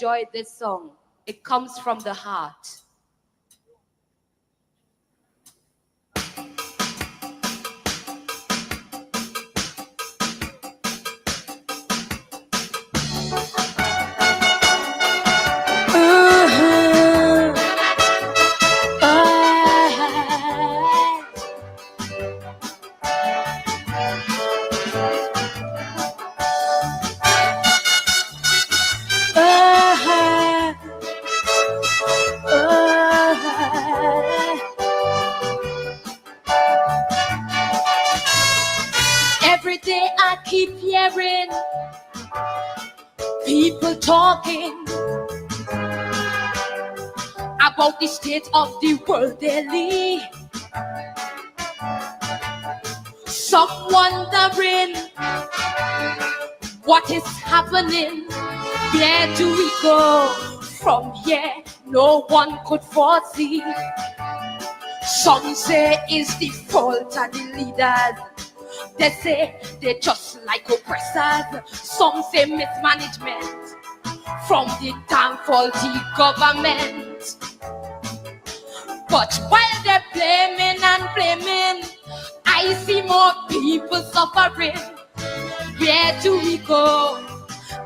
enjoy this song. It comes from the heart. Every day I keep hearing people talking about the state of the world daily. Some wondering what is happening. Where do we go from here? No one could foresee. Some say it's the fault of the leaders. They say they're just like oppressors. Some say mismanagement from the damn faulty government. But while they're blaming and blaming, I see more people suffering. Where do we go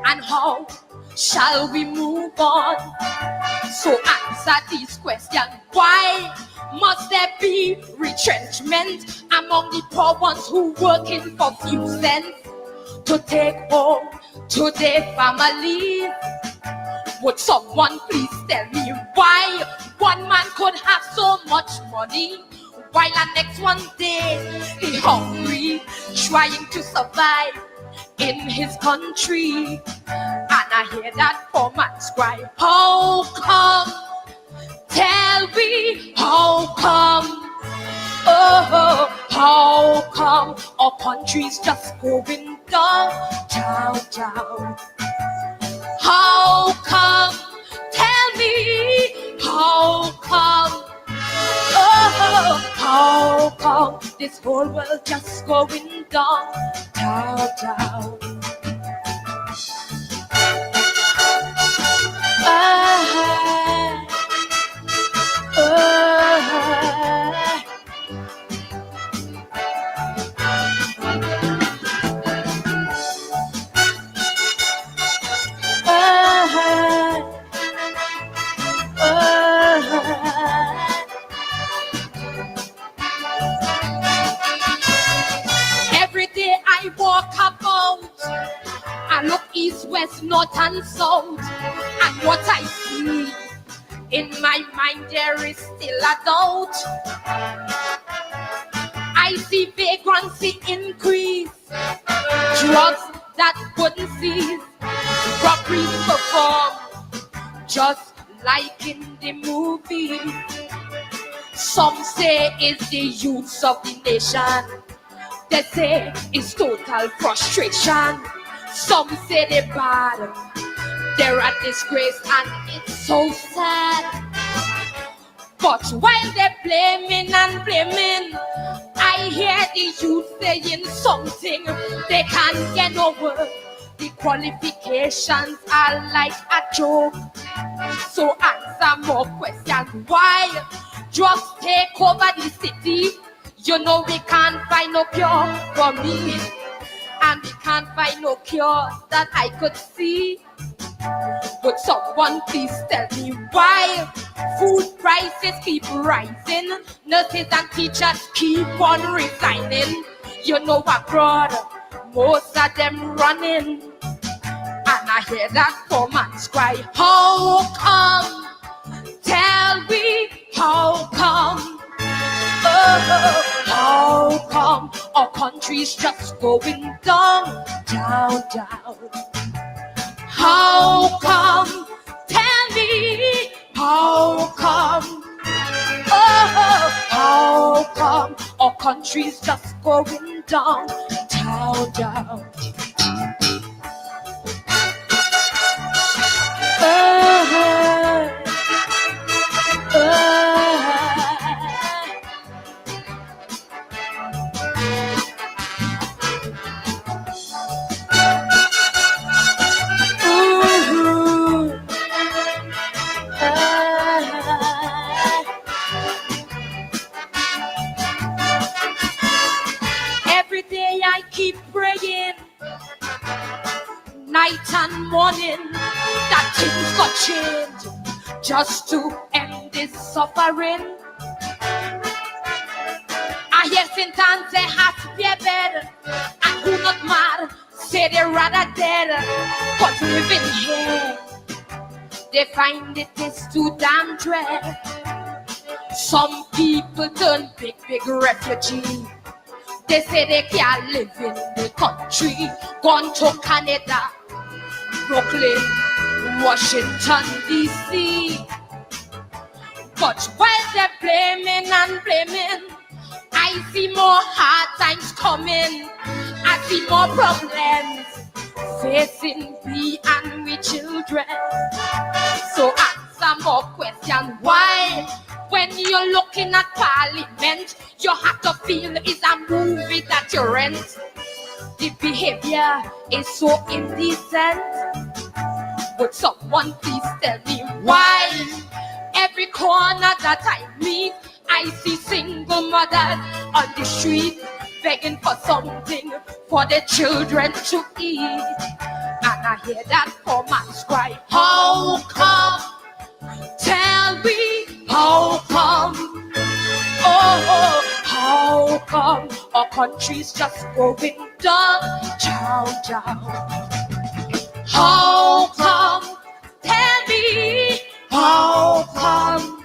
and how shall we move on? So answer these questions. Why must there be retrenchment among the poor ones who working for few cents to take home to their families? Would someone please tell me why one man could have so much money while the next one day he hungry, trying to survive in his country? And I hear that poor man's cry, how come? Tell me how come? Oh, how come our country's just going down, down, down? How come? Tell me how come? Oh, how come this whole world just going down, down, down? Every day I walk about, I look east, west, north and south, and what I see in my mind there is still a doubt. I see vagrancy increase, drugs that wouldn't cease, robberies performed just like in the movie. Some say it's the youths of the nation. They say it's total frustration. Some say they're bad, they're a disgrace, and it's so sad. But while they're blaming and blaming, I hear the youth saying something they can't get over. The qualifications are like a joke. So answer more questions. Why drugs take over the city? You know we can't find no cure for me, and we can't find no cure that I could see. Would someone please tell me why food prices keep rising, nurses and teachers keep on resigning? You know abroad, most of them running, and I hear that poor man's cry, how come? Tell me how come? Oh, how come our country's just going down, down, down? How come? Tell me how come? Oh, how come our country's just going down, down, down? just to end this suffering. I hear Satan say has to be a bed, and who not mad say they rather dead. But living here, they find it is too damn dread. Some people turn big refugee. They say they can't live in the country. Gone to Canada, Brooklyn, Washington, D.C. But while they're blaming and blaming, I see more hard times coming. I see more problems facing me and we children. So answer more questions. Why? When you're looking at Parliament, you have to feel it's a movie that you rent. The behavior is so indecent. Would someone please tell me why? Every corner that I meet, I see single mothers on the street begging for something for their children to eat. And I hear that poor man's cry, how come? Tell me, how come? Oh, how come our country's just going down? Chow, chow. How come? Tell me, how come?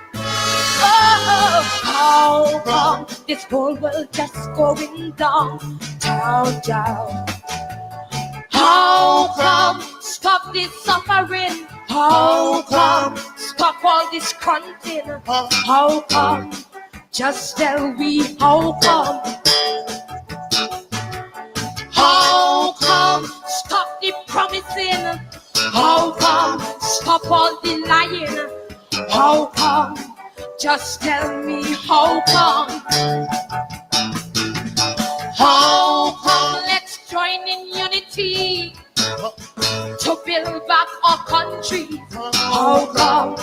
Oh, how come this whole world just going down? Chow, chow. How come? Stop this suffering. How come? Stop all this grunting. How come? Just tell me how come. How come? Stop the promising. How come? Stop all the lying. How come? Just tell me how come. How come? Let's join in unity to build back our country. How come?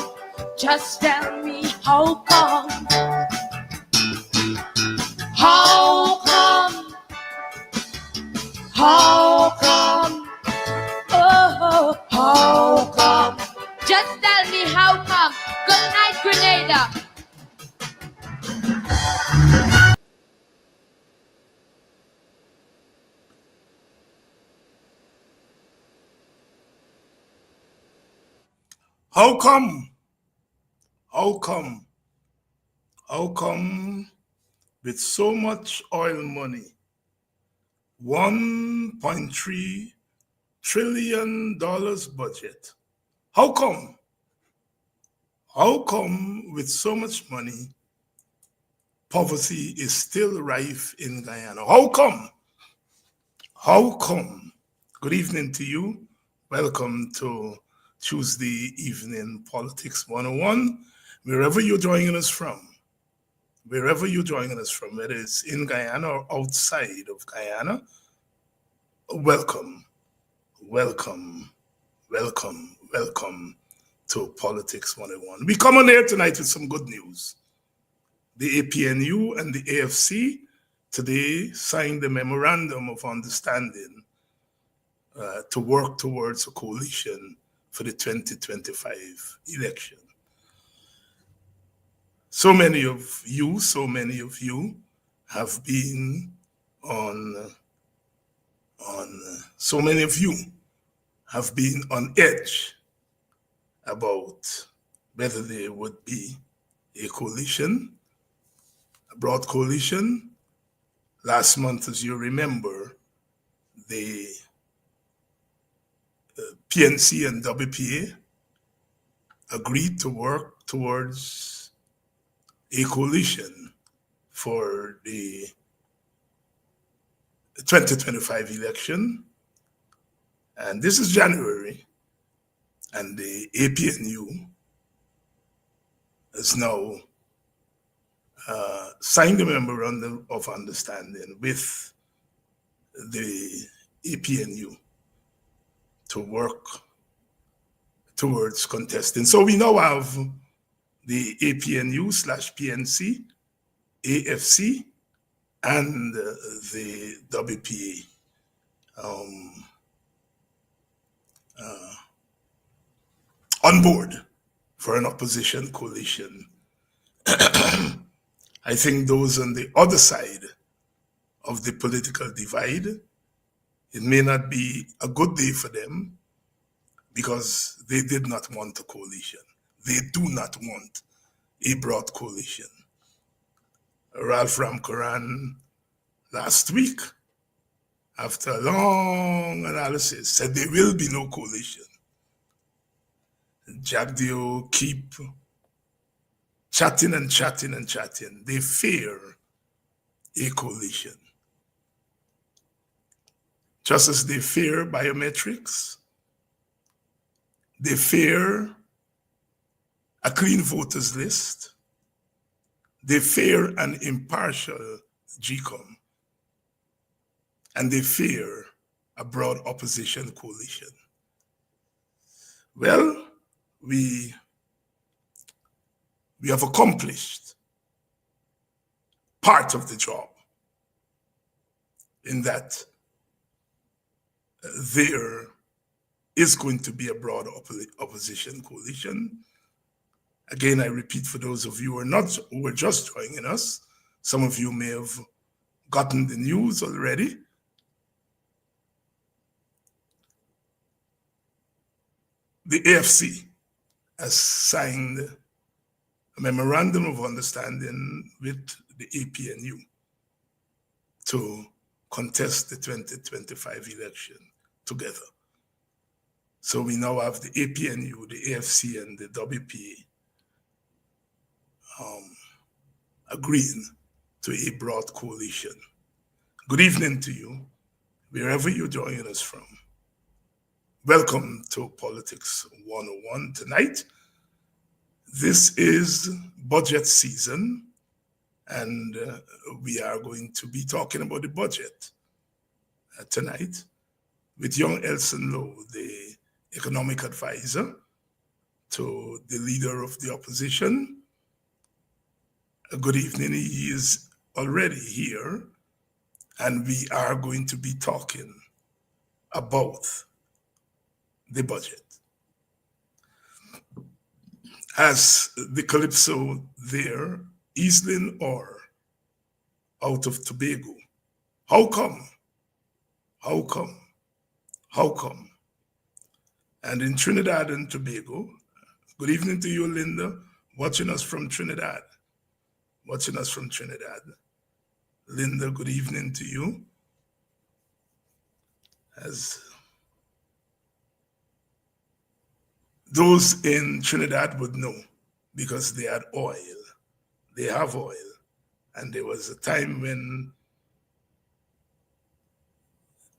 Just tell me how come. How come? How come? Oh, how come? Just tell me how come. Good night, Grenada. How come? How come? How come with so much oil money, $1.3 trillion budget, how come? How come with so much money, poverty is still rife in Guyana? How come? How come? Good evening to you. Welcome to Tuesday Evening Politics 101. Wherever you're joining us from, whether it's in Guyana or outside of Guyana, welcome to Politics 101. We come on air tonight with some good news. The APNU and the AFC today signed a memorandum of understanding to work towards a coalition for the 2025 election. So many of you have been on edge about whether there would be a coalition, a broad coalition. Last month, as you remember, the PNC and WPA agreed to work towards a coalition for the 2025 election. And this is January, and the APNU has now signed a memorandum of understanding with the APNU to work towards contesting. So we now have the APNU/PNC, AFC, and the WPA on board for an opposition coalition. I think those on the other side of the political divide, it may not be a good day for them because they did not want a coalition. They do not want a broad coalition. Ralph Ramkaran last week, after a long analysis, said there will be no coalition. Jagdeo keep chatting and chatting and chatting. They fear a coalition. Just as they fear biometrics, they fear a clean voters list, they fear an impartial GCOM, and they fear a broad opposition coalition. Well, we have accomplished part of the job in that there is going to be a broad opposition coalition. Again, I repeat, for those of you who are just joining us, some of you may have gotten the news already. The AFC has signed a memorandum of understanding with the APNU to contest the 2025 election together. So we now have the APNU, the AFC, and the WPA agreeing to a broad coalition. Good evening to you, wherever you're joining us from. Welcome to Politics 101 tonight. This is budget season, and we are going to be talking about the budget tonight with young Elson Low, the economic advisor to the leader of the opposition. Good evening. He is already here, and we are going to be talking about the budget. As the Calypso there, Eastland or out of Tobago. How come? How come? How come? And in Trinidad and Tobago, good evening to you, Linda, watching us from Trinidad. Watching us from Trinidad. Linda, good evening to you. As those in Trinidad would know, because they had oil. They have oil. And there was a time when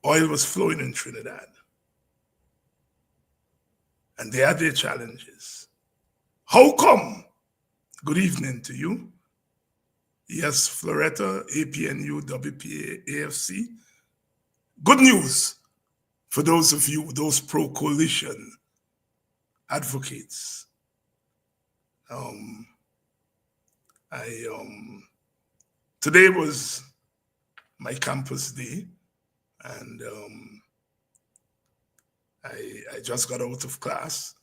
oil was flowing in Trinidad. And they had their challenges. How come? Good evening to you. Yes, Floretta, APNU, WPA, AFC. Good news for those of you, those pro-coalition advocates. Today was my campus day, and I just got out of class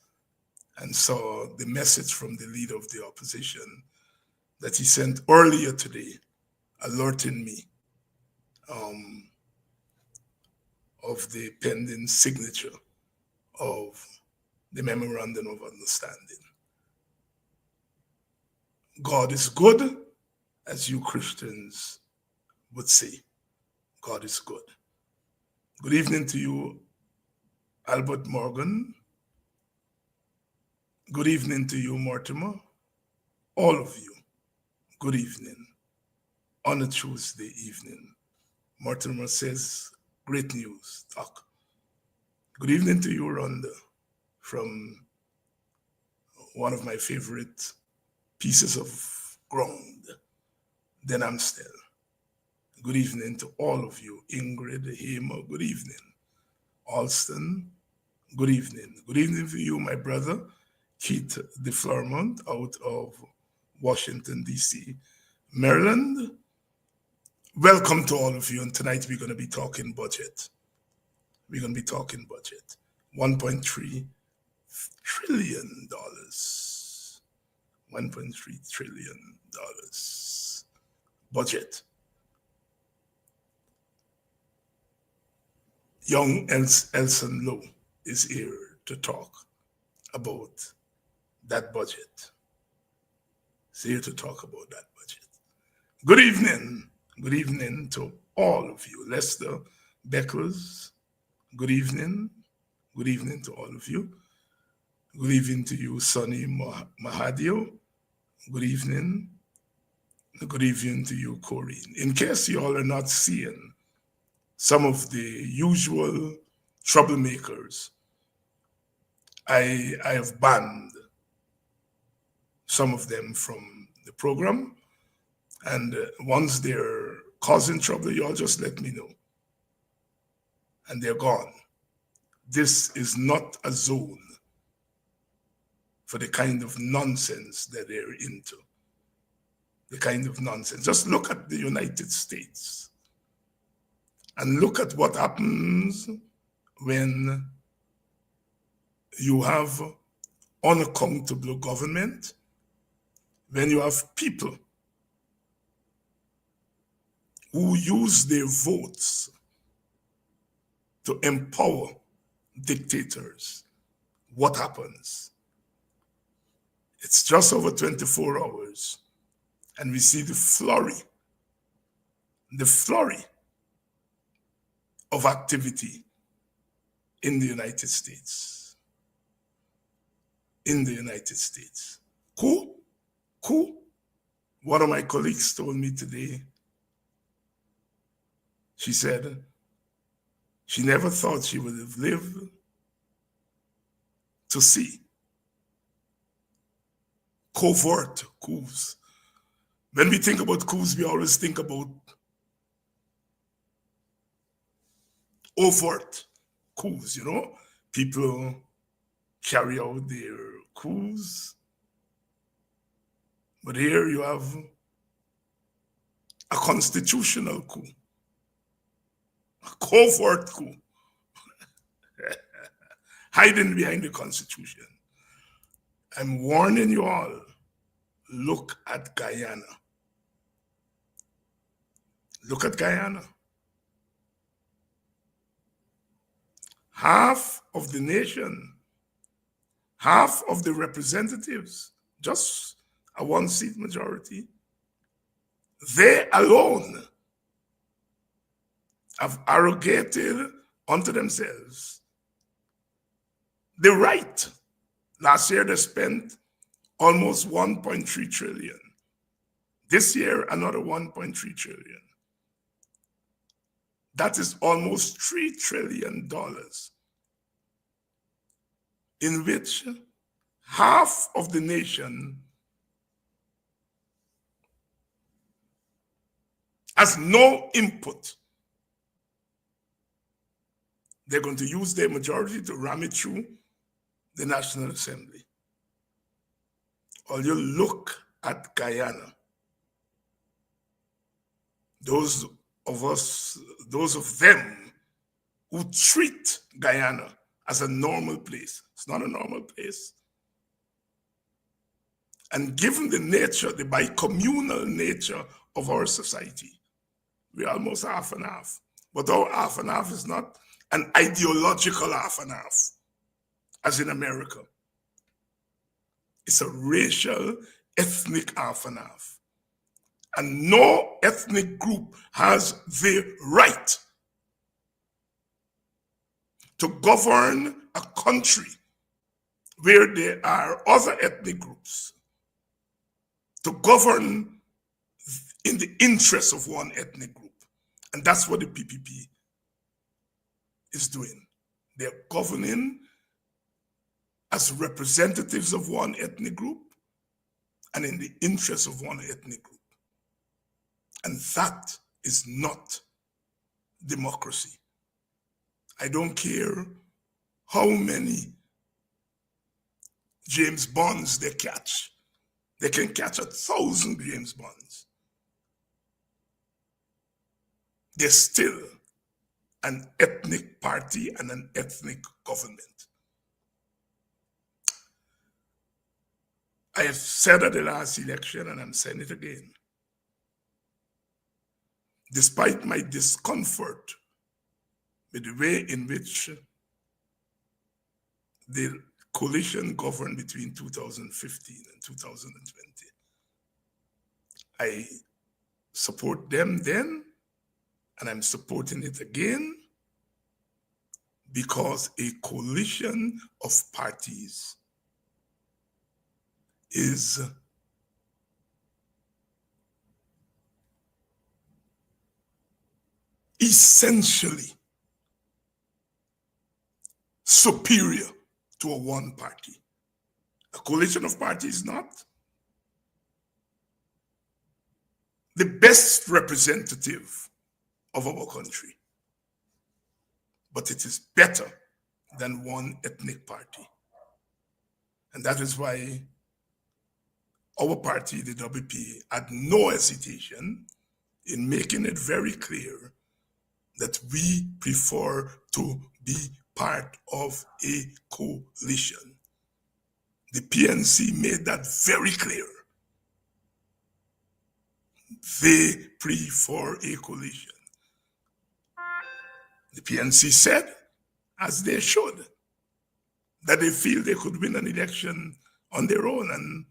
and saw the message from the leader of the opposition that he sent earlier today, alerting me of the pending signature of the Memorandum of Understanding. God is good, as you Christians would say. God is good. Good evening to you, Albert Morgan. Good evening to you, Mortimer. All of you, good evening on a Tuesday evening. Mortimer says, great news, Doc. Good evening to you, Rhonda, from one of my favorite pieces of ground, Denham Still. Good evening to all of you. Ingrid, Hamer, good evening. Alston, good evening. Good evening for you, my brother, Keith DeFlormont, out of Washington, D.C., Maryland. Welcome to all of you, and tonight we're going to be talking budget. We're going to be talking budget. $1.3 trillion. $1.3 trillion budget. Young Elson Low is here to talk about that budget. He's here to talk about that budget. Good evening. Good evening to all of you. Lester Beckles, good evening. Good evening to all of you. Good evening to you, Sonny Mahadio. Good evening. Good evening to you, Corinne. In case you all are not seeing some of the usual troublemakers, I have banned some of them from the program. And once they're causing trouble, you all just let me know. And they're gone. This is not a zone for the kind of nonsense that they're into. The kind of nonsense. Just look at the United States and look at what happens when you have unaccountable government, when you have people who use their votes to empower dictators. What happens? It's just over 24 hours, and we see the flurry of activity in the United States. In the United States. Coup. One of my colleagues told me today, she said she never thought she would have lived to see covert coups. When we think about coups, we always think about overt coups, you know? People carry out their coups. But here you have a constitutional coup, a covert coup, hiding behind the Constitution. I'm warning you all, look at Guyana. Look at Guyana. Half of the nation, half of the representatives, just a one-seat majority, they alone have arrogated unto themselves the right. Last year they spent almost 1.3 trillion. This year, another 1.3 trillion. That is almost $3 trillion, in which half of the nation has no input. They're going to use their majority to ram it through the National Assembly. Or you look at Guyana. Those of them who treat Guyana as a normal place. It's not a normal place. And given the nature, the bicommunal nature of our society, we're almost half and half. But our half and half is not an ideological half and half, as in America. It's a racial, ethnic half and half. And no ethnic group has the right to govern a country where there are other ethnic groups, to govern in the interest of one ethnic group. And that's what the PPP is doing. They're governing as representatives of one ethnic group and in the interest of one ethnic group. And that is not democracy. I don't care how many James Bonds they catch. They can catch 1,000 James Bonds. They're still an ethnic party and an ethnic government. I have said at the last election, and I'm saying it again, despite my discomfort with the way in which the coalition governed between 2015 and 2020, I support them then, and I'm supporting it again, because a coalition of parties is essentially superior to a one party. A coalition of parties is not the best representative of our country, but it is better than one ethnic party. And that is why our party, the WP, had no hesitation in making it very clear that we prefer to be part of a coalition. The PNC made that very clear. They prefer a coalition. The PNC said, as they should, that they feel they could win an election on their own, and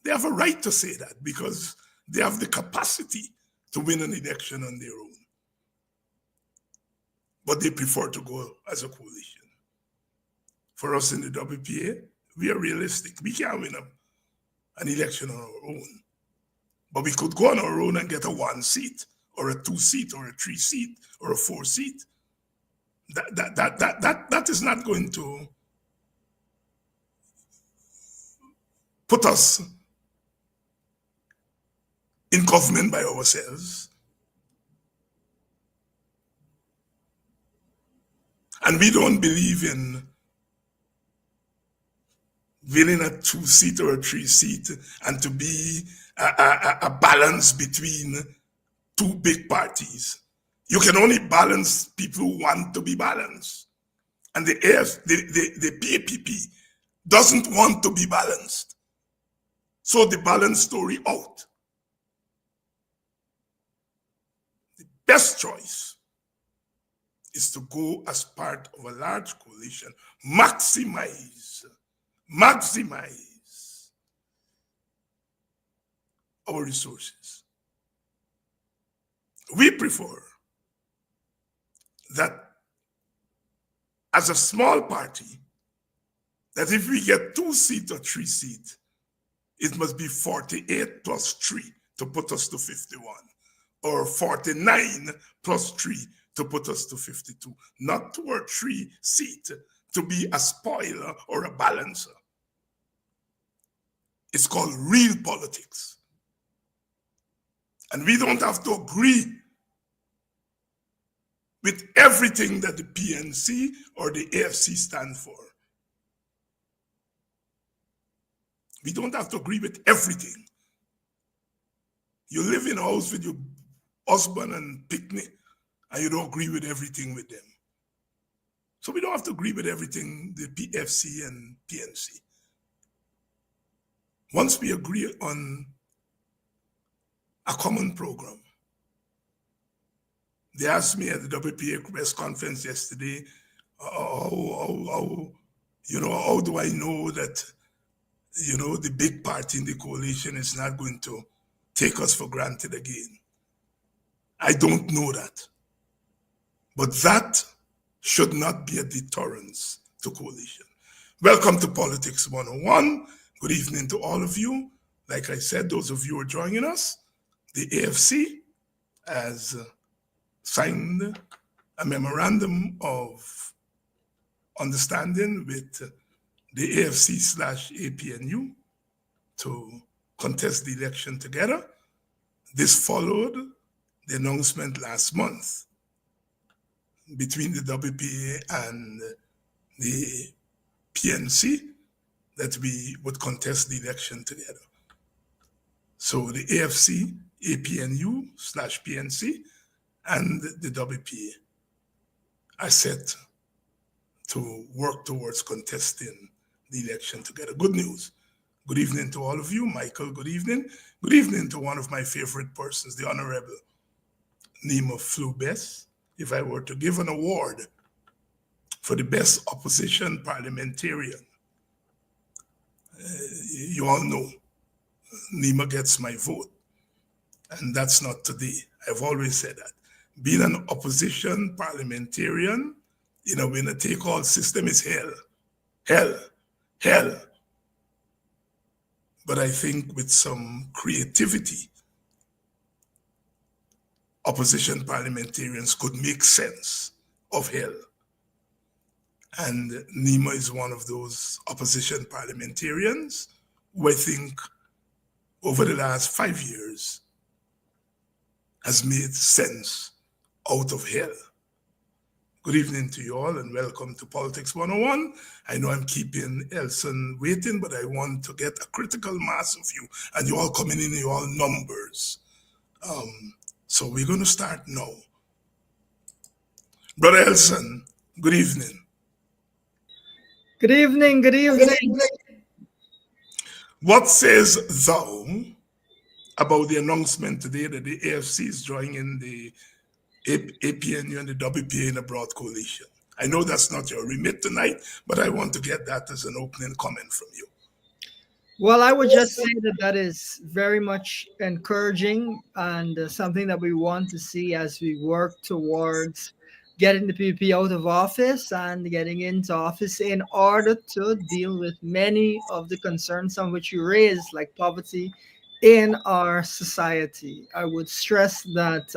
they have a right to say that because they have the capacity to win an election on their own. But they prefer to go as a coalition. For us in the WPA, we are realistic. We can't win an election on our own. But we could go on our own and get a 1 seat, or a 2 seat, or a 3 seat, or a 4 seat. That is not going to put us in government by ourselves. And we don't believe in winning a 2 seat or a 3 seat and to be a balance between two big parties. You can only balance people who want to be balanced. And the PAPP doesn't want to be balanced. So the balance story out. The best choice is to go as part of a large coalition, maximize our resources. We prefer that as a small party, that if we get 2 seats or 3 seats, it must be 48 plus 3 to put us to 51, or 49 plus 3 to put us to 52, not 2 or 3 seats to be a spoiler or a balancer. It's called real politics. And we don't have to agree with everything that the PNC or the AFC stand for. We don't have to agree with everything. You live in a house with your husband and picnic, and you don't agree with everything with them. So we don't have to agree with everything the PFC and PNC. Once we agree on a common program. They asked me at the WPA press conference yesterday, how do I know that, the big party in the coalition is not going to take us for granted again? I don't know that. But that should not be a deterrence to coalition. Welcome to Politics 101. Good evening to all of you. Like I said, those of you who are joining us, the AFC has signed a memorandum of understanding with the AFC/APNU to contest the election together. This followed the announcement last month between the WPA and the PNC that we would contest the election together. So the AFC, APNU/PNC, and the WPA are set to work towards contesting the election together. Good news. Good evening to all of you. Michael, good evening. Good evening to one of my favorite persons, the Honorable Nima Flubes. If I were to give an award for the best opposition parliamentarian, you all know Nima gets my vote. And that's not today. I've always said that. Being an opposition parliamentarian in a winner-take-all system is hell. Hell. Hell. But I think with some creativity, opposition parliamentarians could make sense of hell. And Nima is one of those opposition parliamentarians who I think over the last 5 years has made sense out of hell. Good evening to you all and welcome to Politics 101. I know I'm keeping Elson waiting, but I want to get a critical mass of you, and you all coming in your all numbers. So we're going to start now. Brother Elson, good evening. Good evening, good evening. What says thou about the announcement today that the AFC is joining the APNU and the WPA in a broad coalition? I know that's not your remit tonight, but I want to get that as an opening comment from you. Well, I would just say that that is very much encouraging and something that we want to see as we work towards getting the PPP out of office and getting into office in order to deal with many of the concerns on which you raised, like poverty in our society. I would stress that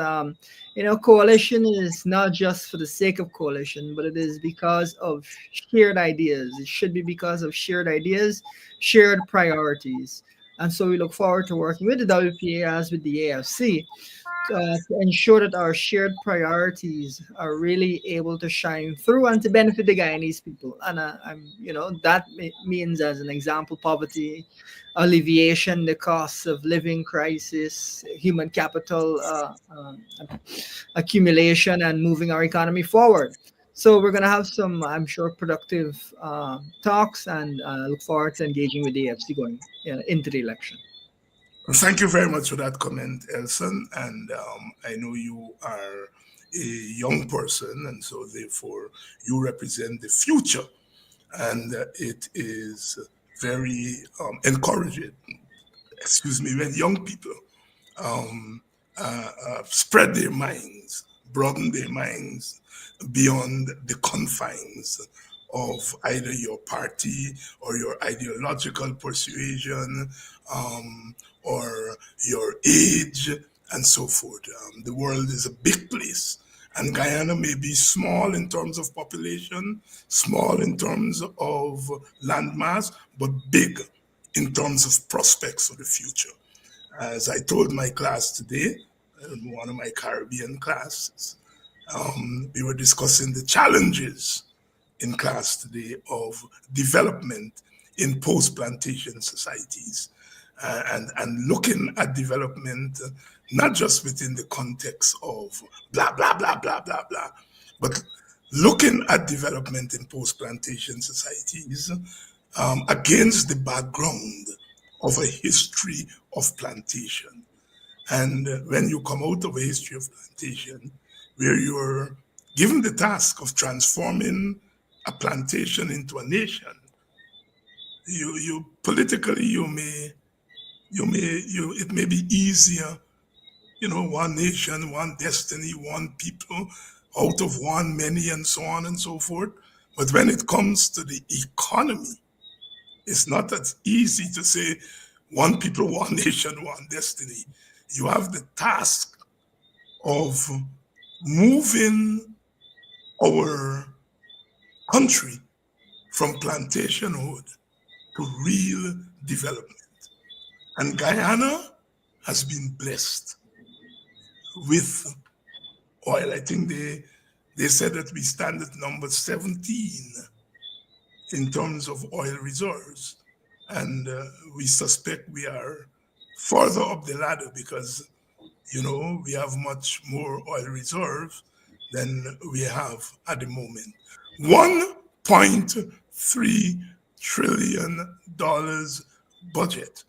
coalition is not just for the sake of coalition, but it is because of shared ideas. It should be because of shared ideas, shared priorities. And so we look forward to working with the WPA as with the AFC to ensure that our shared priorities are really able to shine through and to benefit the Guyanese people. And that means, as an example, poverty alleviation, the costs of living crisis, human capital accumulation, and moving our economy forward. So we're going to have some, I'm sure, productive talks, and look forward to engaging with the AFC going into the election. Thank you very much for that comment, Elson. And I know you are a young person, and so therefore you represent the future. And it is very encouraging, when young people spread their minds, broaden their minds beyond the confines of either your party or your ideological persuasion or your age and so forth. The world is a big place, and Guyana may be small in terms of population, small in terms of landmass, but big in terms of prospects for the future. As I told my class today, in one of my Caribbean classes, we were discussing the challenges in class today of development in post-plantation societies and looking at development not just within the context of blah, blah, blah, blah, blah, blah, but looking at development in post-plantation societies against the background of a history of plantation. And when you come out of a history of plantation, where you're given the task of transforming a plantation into a nation, you politically it may be easier, one nation, one destiny, one people, out of one many, and so on and so forth. But when it comes to the economy, it's not as easy to say one people, one nation, one destiny. You have the task of moving our country from plantationhood to real development. And Guyana has been blessed with oil. I think they said that we stand at number 17 in terms of oil reserves. And we suspect we are further up the ladder because, we have much more oil reserves than we have at the moment. $1.3 trillion budget.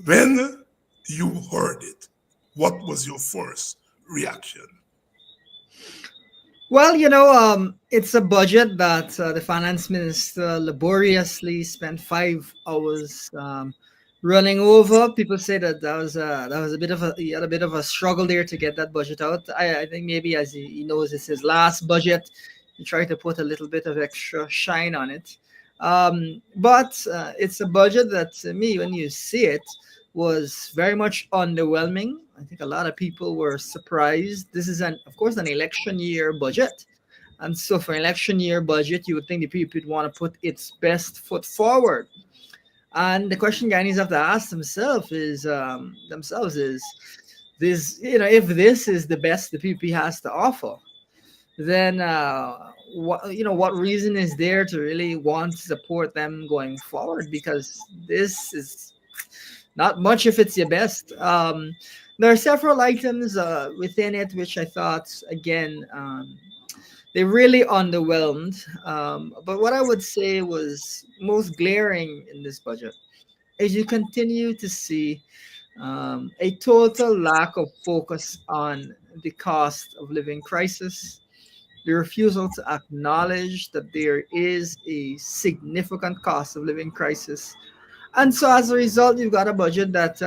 When you heard it, what was your first reaction? Well, it's a budget that the finance minister laboriously spent 5 hours running over. People say that was a bit of he had a bit of a struggle there to get that budget out. I think maybe as he knows it's his last budget, he tried to put a little bit of extra shine on it. But it's a budget that, to me, when you see it, was very much underwhelming. I think a lot of people were surprised. This is, of course, an election year budget. And so, for an election year budget, you would think the people would want to put its best foot forward. And the question Guyanese have to ask themselves is this, if this is the best the PPP has to offer, then what reason is there to really want to support them going forward? Because this is not much if it's your best. There are several items within it which I thought, again, they really underwhelmed. But what I would say was most glaring in this budget is you continue to see a total lack of focus on the cost of living crisis, the refusal to acknowledge that there is a significant cost of living crisis. And so, as a result, you've got a budget that,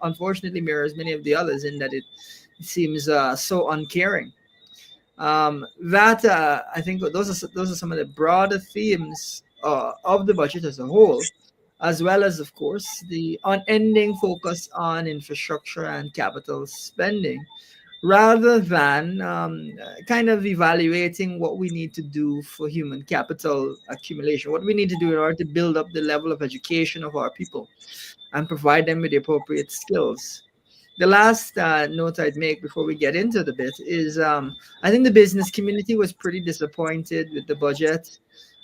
unfortunately, mirrors many of the others in that it seems so uncaring. That I think those are some of the broader themes of the budget as a whole, as well as, of course, the unending focus on infrastructure and capital spending, rather than kind of evaluating what we need to do for human capital accumulation, what we need to do in order to build up the level of education of our people and provide them with the appropriate skills. The last note I'd make before we get into the bit is I think the business community was pretty disappointed with the budget.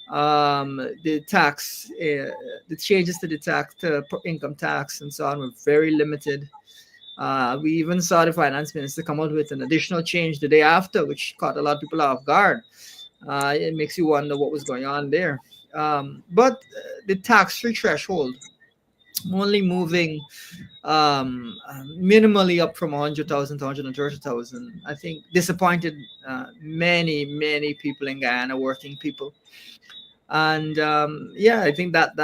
The tax, the changes to the tax, to income tax, and so on were very limited. We even saw the finance minister come out with an additional change the day after, which caught a lot of people off guard. It makes you wonder what was going on there. But the tax-free threshold only moving minimally up from 100,000 to 130,000, I think disappointed many people in Guyana, working people. And I think that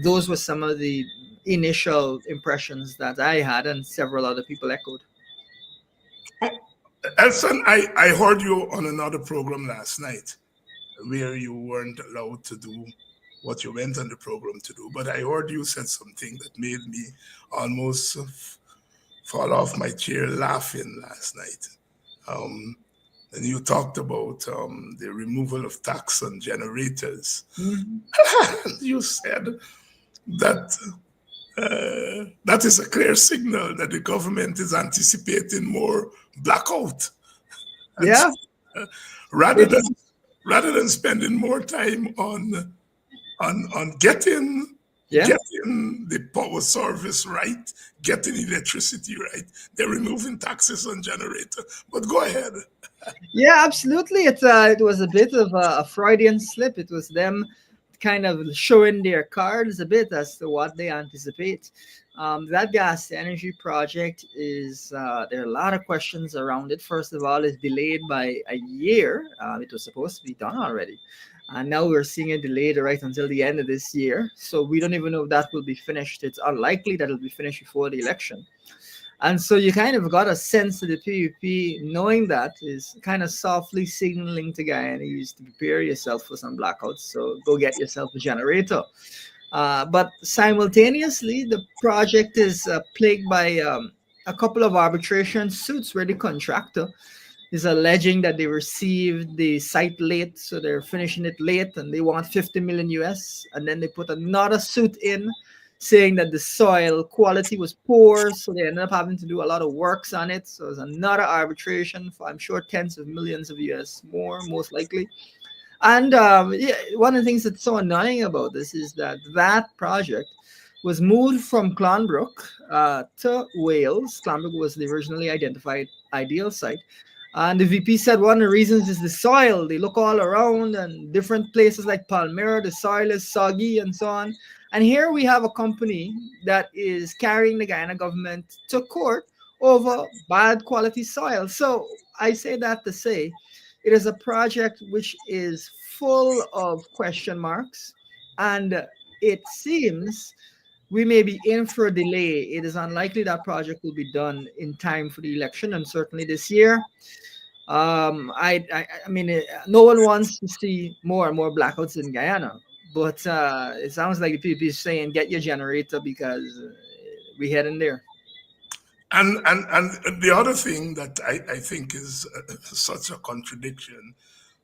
those were some of the initial impressions that I had, and several other people echoed. Elson, I heard you on another program last night where you weren't allowed to do what you went on the program to do, but I heard you said something that made me almost fall off my chair laughing last night. And you talked about the removal of tax on generators. Mm-hmm. You said that that is a clear signal that the government is anticipating more blackout. And yeah. So, rather than spending more time on getting the power service right, getting electricity right, they're removing taxes on generator. But go ahead. Yeah, absolutely. It was a bit of a Freudian slip. It was them kind of showing their cards a bit as to what they anticipate. That gas energy project is, there are a lot of questions around it. First of all, it's delayed by a year. It was supposed to be done already. And now we're seeing it delayed right until the end of this year. So we don't even know if that will be finished. It's unlikely that it'll be finished before the election. And so you kind of got a sense of the PUP, knowing that, is kind of softly signaling to Guyanese to prepare yourself for some blackouts. So go get yourself a generator. But simultaneously, the project is plagued by a couple of arbitration suits where the contractor is alleging that they received the site late, so they're finishing it late, and they want 50 million US. And then they put another suit in saying that the soil quality was poor, so they ended up having to do a lot of works on it. So there's another arbitration for, I'm sure, tens of millions of US more, most likely. And one of the things that's so annoying about this is that project was moved from Clonbrook to Wales. Clonbrook was the originally identified ideal site. And the VP said one of the reasons is the soil. They look all around and different places like Palmyra, the soil is soggy and so on. And here we have a company that is carrying the Guyana government to court over bad quality soil. So I say that to say it is a project which is full of question marks, and it seems we may be in for a delay. It is unlikely that project will be done in time for the election, and certainly this year. I mean, no one wants to see more and more blackouts in Guyana, but it sounds like the people is saying, "Get your generator because we heading there." And the other thing that I think is such a contradiction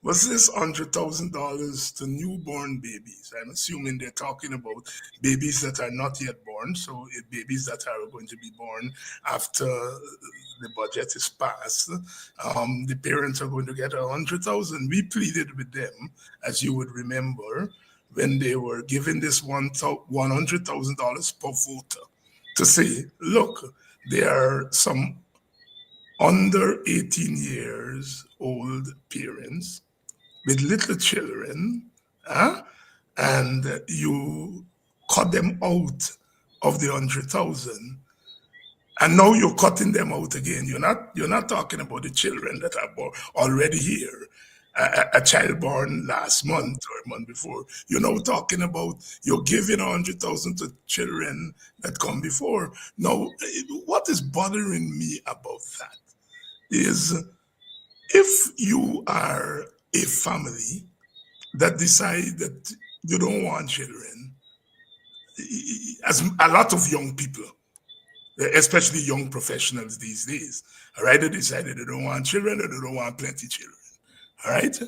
was this $100,000 to newborn babies. I'm assuming they're talking about babies that are not yet born, so babies that are going to be born after the budget is passed. The parents are going to get 100,000. We pleaded with them, as you would remember, when they were given this $100,000 per voter, to say, look, there are some under 18 years old parents with little children, and you cut them out of the 100,000, and now you're cutting them out again. You're not talking about the children that are already here. A child born last month or a month before. You're now talking about you're giving 100,000 to children that come before. Now, what is bothering me about that is if you are a family that decide that you don't want children, as a lot of young people, especially young professionals these days, all right, they decided they don't want children or they don't want plenty children. All right,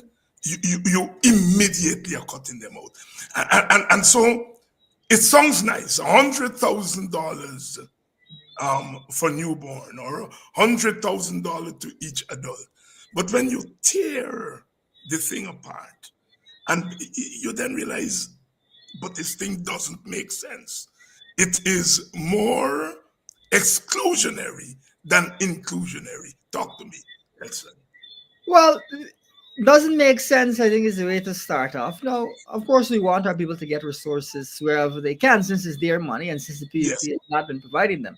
you immediately are cutting them out, and so it sounds nice, $100,000 for newborn or $100,000 to each adult, but when you tear the thing apart, and you then realize, but this thing doesn't make sense. It is more exclusionary than inclusionary. Talk to me, Elson. Well, doesn't make sense, I think, is the way to start off. Now, of course, we want our people to get resources wherever they can, since it's their money and since the Yes. PUP has not been providing them.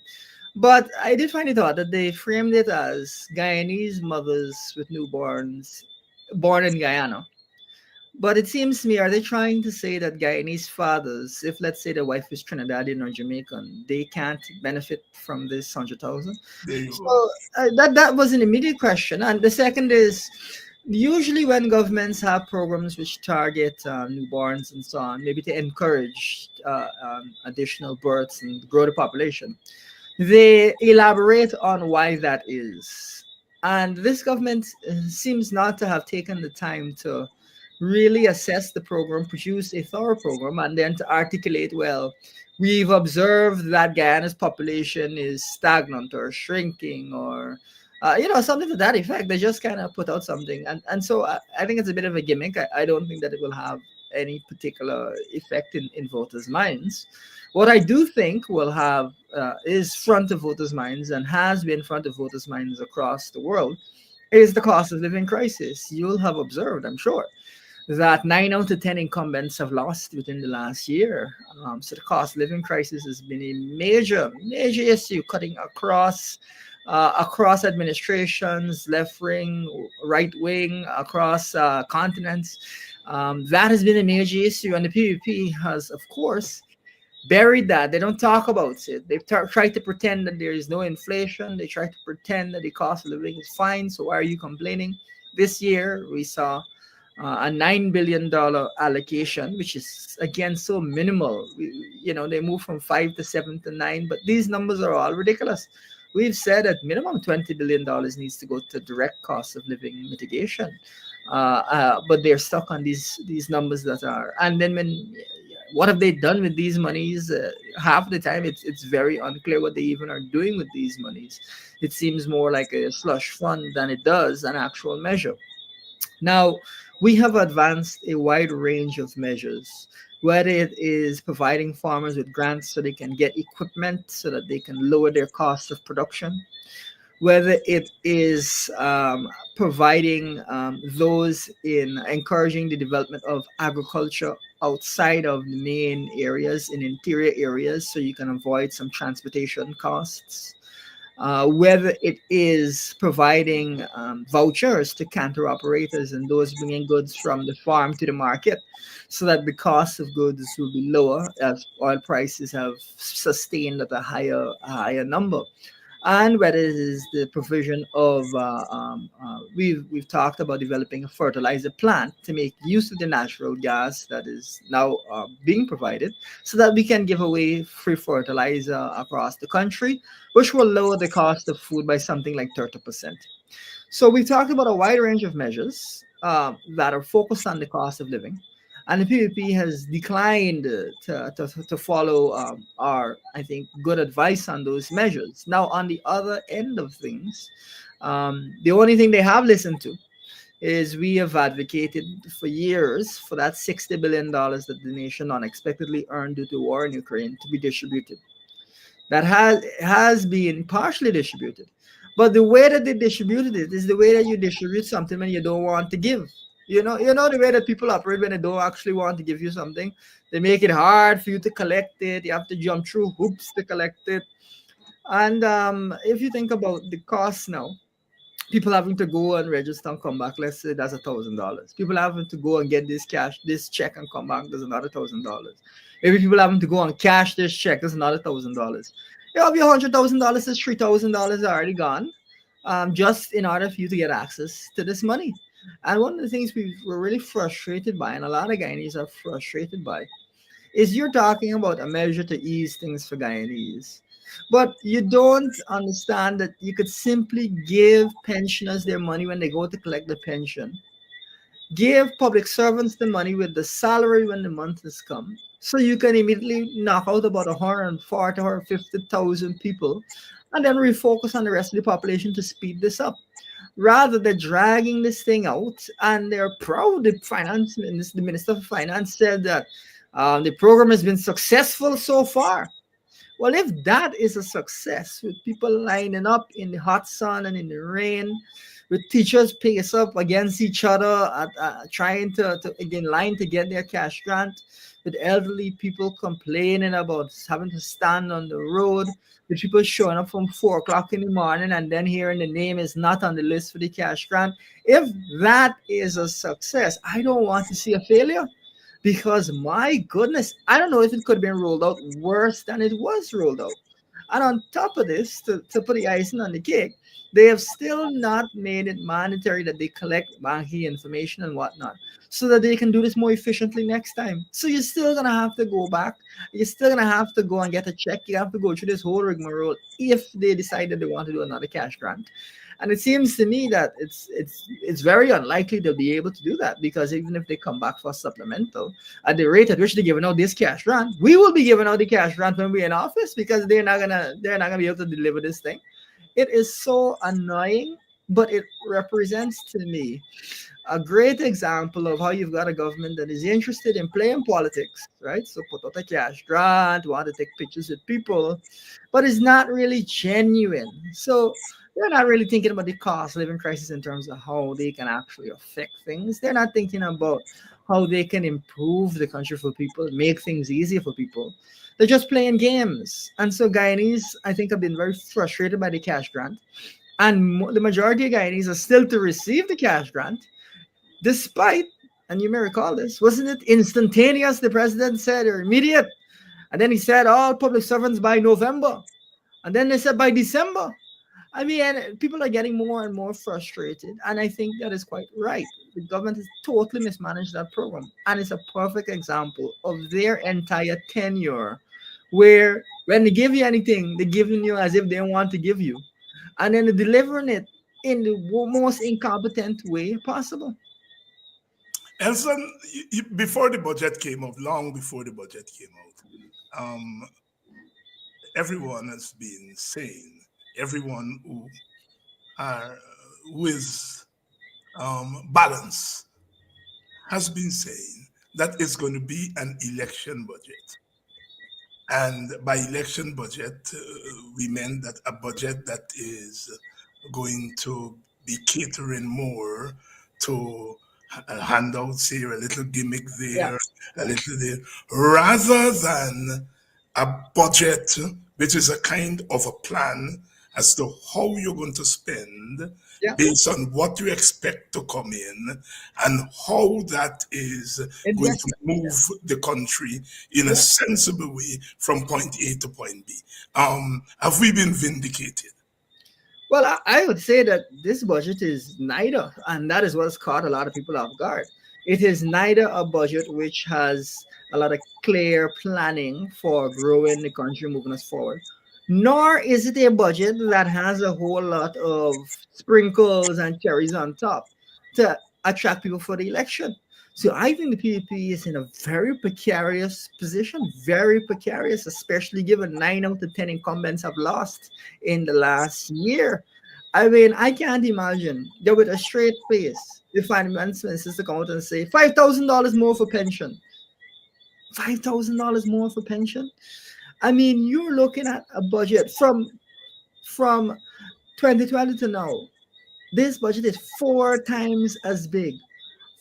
But I did find it odd that they framed it as Guyanese mothers with newborns born in Guyana. But it seems to me, are they trying to say that Guyanese fathers, if let's say the wife is Trinidadian or Jamaican, they can't benefit from this 100,000? There you go. So that was an immediate question. And the second is, usually when governments have programs which target newborns and so on, maybe to encourage additional births and grow the population, they elaborate on why that is. And this government seems not to have taken the time to really assess the program, produce a thorough program, and then to articulate, well, we've observed that Guyana's population is stagnant or shrinking or something to that effect. They just kind of put out something. And so I think it's a bit of a gimmick. I don't think that it will have any particular effect in voters' minds. What I do think will have is front of voters' minds and has been front of voters' minds across the world is the cost of living crisis. You'll have observed, I'm sure, that 9 out of 10 incumbents have lost within the last year. So the cost of living crisis has been a major issue cutting across administrations, left wing, right wing, across continents. That has been a major issue, and the PVP has, of course, buried that. They don't talk about it. They've tried to pretend that there is no inflation. They try to pretend that the cost of living is fine. So why are you complaining? This year, we saw a $9 billion allocation, which is, again, so minimal. They move from 5 to 7 to 9, but these numbers are all ridiculous. We've said at minimum $20 billion needs to go to direct cost of living mitigation. But they're stuck on these numbers that are, and then what have they done with these monies? Half the time, it's very unclear what they even are doing with these monies. It seems more like a slush fund than it does an actual measure. Now, we have advanced a wide range of measures, whether it is providing farmers with grants so they can get equipment so that they can lower their cost of production, whether it is providing those in encouraging the development of agriculture outside of the main areas in interior areas so you can avoid some transportation costs, whether it is providing vouchers to canter operators and those bringing goods from the farm to the market so that the cost of goods will be lower as oil prices have sustained at a higher number, and whether it is the provision of we've talked about developing a fertilizer plant to make use of the natural gas that is now being provided so that we can give away free fertilizer across the country, which will lower the cost of food by something like 30%. So we talked about a wide range of measures that are focused on the cost of living, and the PPP has declined to follow our, I think, good advice on those measures. Now, on the other end of things, the only thing they have listened to is we have advocated for years for that $60 billion that the nation unexpectedly earned due to war in Ukraine to be distributed. That has been partially distributed, but the way that they distributed it is the way that you distribute something when you don't want to give. You know the way that people operate when they don't actually want to give you something. They make it hard for you to collect it. You have to jump through hoops to collect it. And if you think about the cost now, people having to go and register and come back, let's say that's $1,000. People having to go and get this check and come back, there's another $1,000. Maybe people having to go and cash this check, there's another $1,000. You have your $100,000, is $3,000 already gone, just in order for you to get access to this money. And one of the things we're really frustrated by, and a lot of Guyanese are frustrated by, is you're talking about a measure to ease things for Guyanese. But you don't understand that you could simply give pensioners their money when they go to collect the pension. Give public servants the money with the salary when the month has come. So you can immediately knock out about 140, 150,000 people and then refocus on the rest of the population to speed this up. Rather than dragging this thing out, and they're proud, the Minister of Finance said that the program has been successful so far. Well, if that is a success, with people lining up in the hot sun and in the rain, with teachers pace up against each other, trying to again line to get their cash grant, with elderly people complaining about having to stand on the road, with people showing up from 4 o'clock in the morning and then hearing the name is not on the list for the cash grant. If that is a success, I don't want to see a failure. Because my goodness, I don't know if it could have been rolled out worse than it was rolled out. And on top of this, to put the icing on the cake, they have still not made it mandatory that they collect banking information and whatnot so that they can do this more efficiently next time. So you're still going to have to go back. You're still going to have to go and get a check. You have to go through this whole rigmarole if they decide that they want to do another cash grant. And it seems to me that it's very unlikely they'll be able to do that, because even if they come back for supplemental, at the rate at which they're giving out this cash grant, we will be giving out the cash grant when we're in office, because they're not gonna be able to deliver this thing. It is so annoying, but it represents to me a great example of how you've got a government that is interested in playing politics, right? So put out a cash grant, want to take pictures with people, but it's not really genuine. So they're not really thinking about the cost of living crisis in terms of how they can actually affect things. They're not thinking about how they can improve the country for people, make things easier for people. They're just playing games. And so Guyanese, I think, have been very frustrated by the cash grant. And the majority of Guyanese are still to receive the cash grant, despite, and you may recall this, wasn't it instantaneous? The president said, or immediate. And then he said, all public servants by November. And then they said by December. I mean, and people are getting more and more frustrated. And I think that is quite right. The government has totally mismanaged that program. And it's a perfect example of their entire tenure, where when they give you anything, they're giving you as if they want to give you. And then they're delivering it in the most incompetent way possible. Elson, before the budget came out, long before the budget came out, everyone has been saying, everyone who is balanced has been saying that it's going to be an election budget. And by election budget, we meant that a budget that is going to be catering more to handouts here, a little gimmick Yeah. there, a little there, rather than a budget, which is a kind of a plan as to how you're going to spend Yeah. based on what you expect to come in and how that is going to Exactly. move the country in a Yeah. sensible way from point A to point B. Have we been vindicated? Well, I would say that this budget is neither, and that is what's caught a lot of people off guard. It is neither a budget which has a lot of clear planning for growing the country, moving us forward, nor is it a budget that has a whole lot of sprinkles and cherries on top to attract people for the election. So I think the PDP is in a very precarious position, very precarious, especially given 9 out of 10 incumbents have lost in the last year. I mean, I can't imagine that with a straight face, the finance minister to come out and say $5,000 more for pension. $5,000 more for pension. I mean, you're looking at a budget from 2020 to now. This budget is 4 times as big,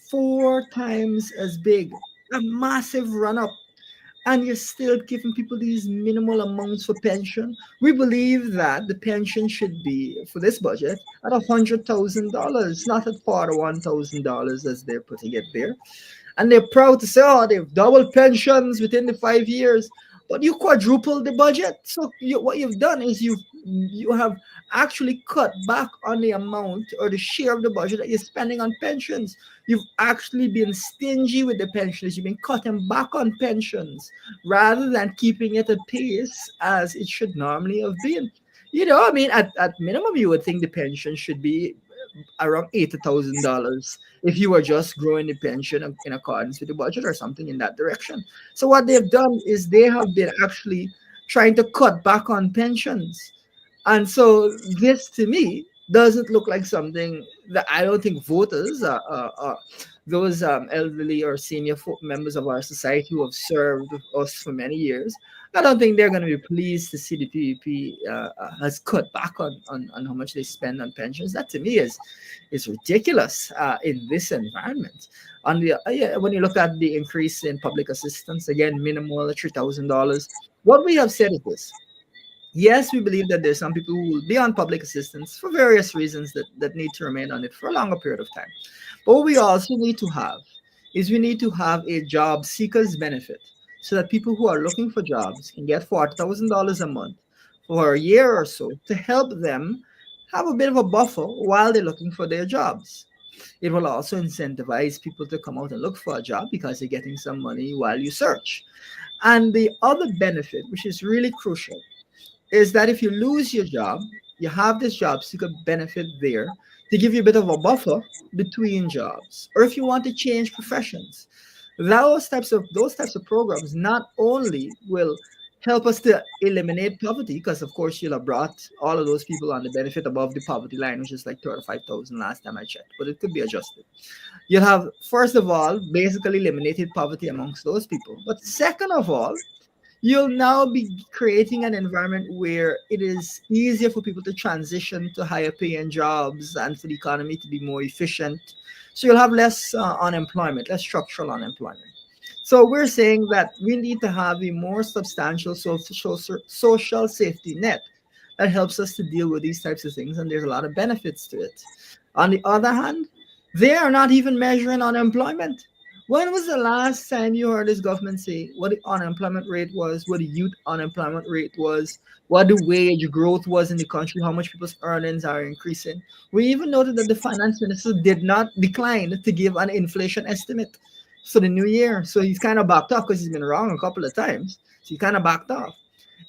4 times as big. A massive run up, and you're still giving people these minimal amounts for pension. We believe that the pension should be for this budget at $100,000, not at $41,000 as they're putting it there. And they're proud to say, oh, they've doubled pensions within the 5 years, but you quadrupled the budget. So what you've done is you have actually cut back on the amount or the share of the budget that you're spending on pensions. You've actually been stingy with the pensions. You've been cutting back on pensions rather than keeping it at pace as it should normally have been. I mean, at minimum, you would think the pension should be around $80,000 if you were just growing the pension in accordance with the budget or something in that direction. So what they've done is they have been actually trying to cut back on pensions. And so this to me doesn't look like something that I don't think voters, those elderly or senior members of our society who have served us for many years, I don't think they're going to be pleased to see the PVP has cut back on how much they spend on pensions. That to me is ridiculous in this environment. When you look at the increase in public assistance, again, minimal $3,000. What we have said is this. Yes, we believe that there's some people who will be on public assistance for various reasons that need to remain on it for a longer period of time. But what we also need to have is we need to have a job seekers benefit so that people who are looking for jobs can get $40,000 a month for a year or so to help them have a bit of a buffer while they're looking for their jobs. It will also incentivize people to come out and look for a job because they're getting some money while you search. And the other benefit, which is really crucial, is that if you lose your job, you have this job seeker benefit there to give you a bit of a buffer between jobs. Or if you want to change professions, those types of programs not only will help us to eliminate poverty, because of course you'll have brought all of those people on the benefit above the poverty line, which is like 35,000 last time I checked, but it could be adjusted. You'll have, first of all, basically eliminated poverty amongst those people. But second of all, you'll now be creating an environment where it is easier for people to transition to higher paying jobs and for the economy to be more efficient. So you'll have less unemployment, less structural unemployment. So we're saying that we need to have a more substantial social safety net that helps us to deal with these types of things, and there's a lot of benefits to it. On the other hand, they are not even measuring unemployment. When was the last time you heard this government say what the unemployment rate was, what the youth unemployment rate was, what the wage growth was in the country, how much people's earnings are increasing? We even noted that the finance minister did not decline to give an inflation estimate for the new year. So he's kind of backed off because he's been wrong a couple of times. So he kind of backed off.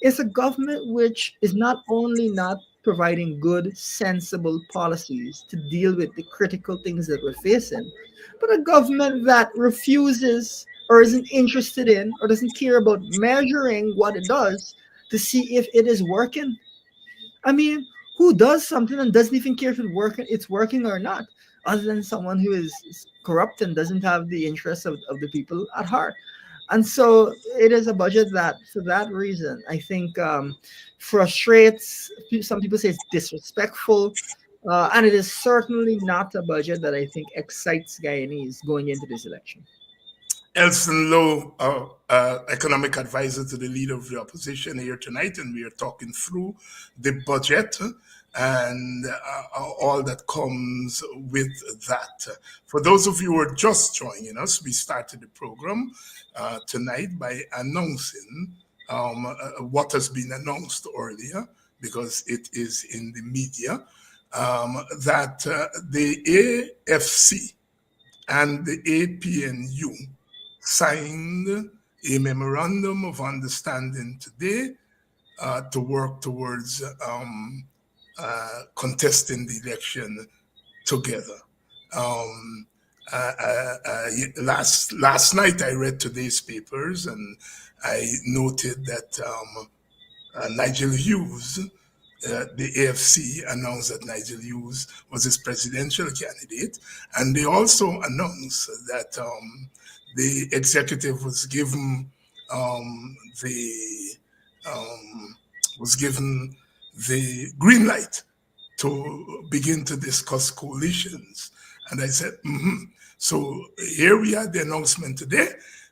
It's a government which is not only not providing good, sensible policies to deal with the critical things that we're facing, but a government that refuses or isn't interested in or doesn't care about measuring what it does to see if it is working. I mean, who does something and doesn't even care if it's working or not, other than someone who is corrupt and doesn't have the interests of the people at heart? And so it is a budget that, for that reason, I think frustrates. Some people say it's disrespectful. And it is certainly not a budget that I think excites Guyanese going into this election. Elson Low, economic advisor to the leader of the opposition here tonight, and we are talking through the budget and all that comes with that. For those of you who are just joining us, we started the program tonight by announcing what has been announced earlier, because it is in the media, that the AFC and the APNU signed a memorandum of understanding today to work towards contesting the election together. Last night I read today's papers and I noted that Nigel Hughes, the AFC announced that Nigel Hughes was his presidential candidate, and they also announced that the executive was given the green light to begin to discuss coalitions. And I said, So here we are, the announcement today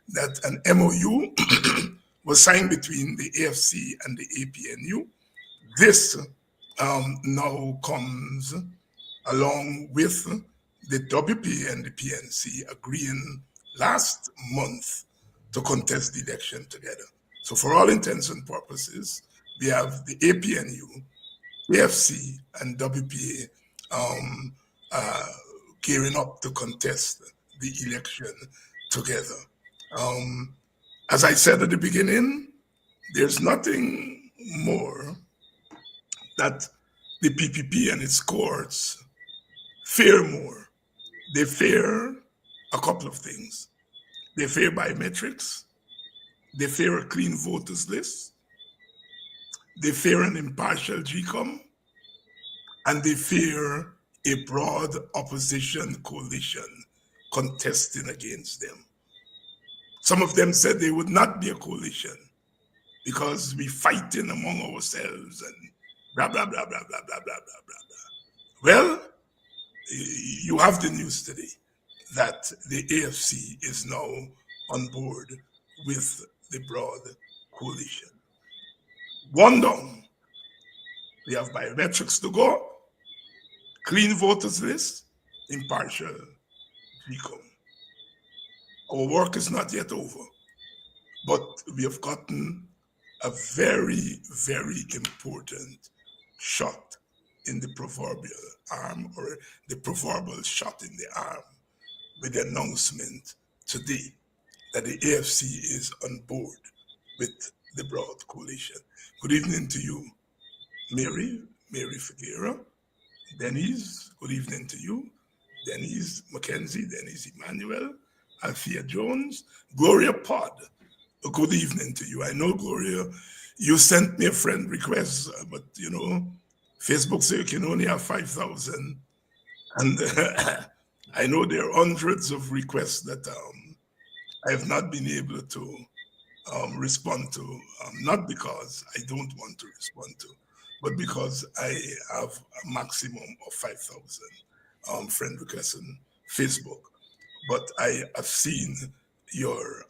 that an MOU was signed between the AFC and the APNU. This now comes along with the WP and the PNC agreeing last month to contest the election together. So for all intents and purposes, we have the APNU, AFC, and WPA gearing up to contest the election together. As I said at the beginning, there's nothing more that the PPP and its courts fear more. They fear a couple of things. They fear biometrics. They fear a clean voters list. They fear an impartial GCOM. And they fear a broad opposition coalition contesting against them. Some of them said they would not be a coalition because we fighting among ourselves and blah, blah, blah, blah, blah, blah, blah, blah, blah. Well, you have the news today that the AFC is now on board with the broad coalition. One down. We have biometrics to go, clean voters list, impartial GCOM. Our work is not yet over, but we have gotten a very, very important shot in the proverbial arm, or the proverbial shot in the arm, with the announcement today that the AFC is on board with the broad coalition. Good evening to you, Mary Figueroa. Denise, good evening to you. Denise Mackenzie, Denise Emmanuel, Althea Jones, Gloria Pod. Good evening to you. I know, Gloria, you sent me a friend request, but you know, Facebook says you can only have 5,000. And I know there are hundreds of requests that I have not been able to respond to, not because I don't want to respond to, but because I have a maximum of 5,000 friend requests on Facebook. But I have seen your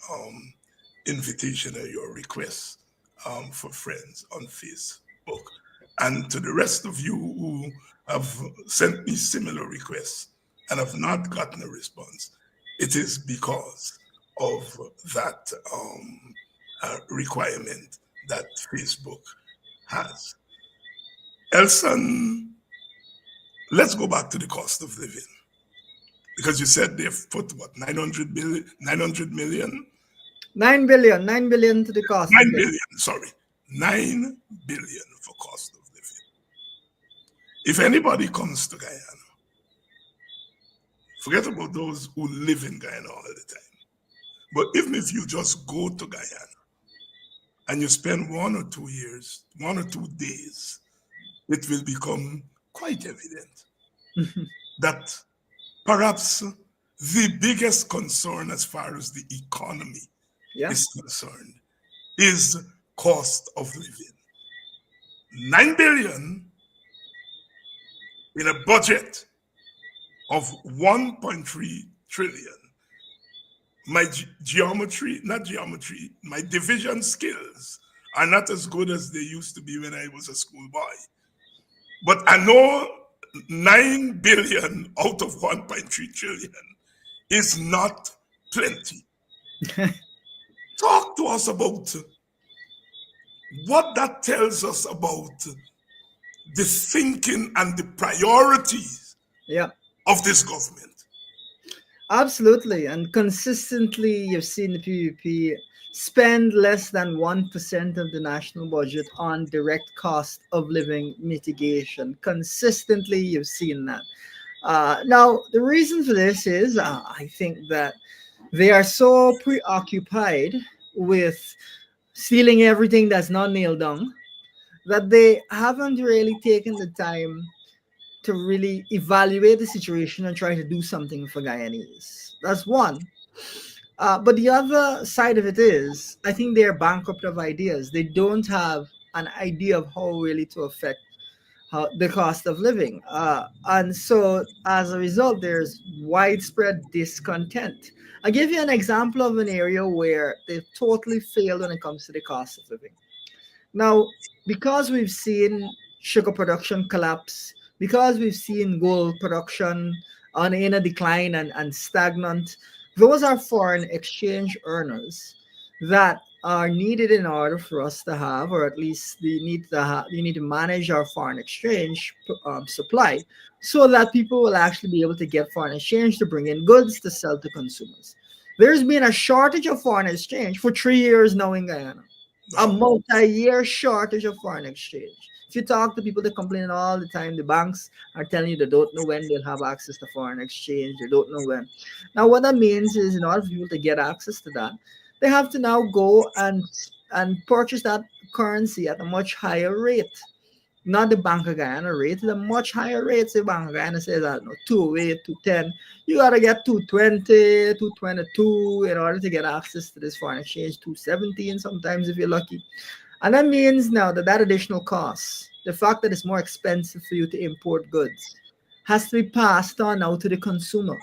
invitation or your request for friends on Facebook. And to the rest of you who have sent me similar requests and have not gotten a response, it is because of that requirement that Facebook has. Elson, let's go back to the cost of living. Because you said they've put what, 900 million? 9 billion to the cost. 9 billion, sorry. 9 billion for cost of living. If anybody comes to Guyana, forget about those who live in Guyana all the time. But even if you just go to Guyana and you spend 1 or 2 years, 1 or 2 days, it will become quite evident that perhaps the biggest concern as far as the economy is concerned is cost of living. 9 billion in a budget of 1.3 trillion. My my division skills are not as good as they used to be when I was a schoolboy. But I know 9 billion out of 1.3 trillion is not plenty. Talk to us about what that tells us about the thinking and the priorities of this government. Absolutely. And consistently, you've seen the PPP spend less than 1% of the national budget on direct cost of living mitigation. Consistently, you've seen that. Now, the reason for this is I think that they are so preoccupied with stealing everything that's not nailed down that they haven't really taken the time to really evaluate the situation and try to do something for Guyanese. That's one. But the other side of it is, I think they're bankrupt of ideas. They don't have an idea of how really to affect the cost of living. And so as a result, there's widespread discontent. I'll give you an example of an area where they've totally failed when it comes to the cost of living. Now, because we've seen sugar production collapse, because we've seen gold production in a decline and stagnant, those are foreign exchange earners that are needed in order for us to have, or at least we need to manage our foreign exchange supply so that people will actually be able to get foreign exchange to bring in goods to sell to consumers. There's been a shortage of foreign exchange for 3 years now in Guyana. A multi-year shortage of foreign exchange. If you talk to people, they complain all the time. The banks are telling you they don't know when they'll have access to foreign exchange. They don't know when. Now, what that means is, in order for people to get access to that, they have to now go and purchase that currency at a much higher rate. Not the Bank of Guyana rate, the much higher rates. The Bank of Guyana says, I don't know, 208, 210. You got to get 220, 222 in order to get access to this foreign exchange, 217 sometimes if you're lucky. And that means now that additional cost, the fact that it's more expensive for you to import goods, has to be passed on now to the consumer.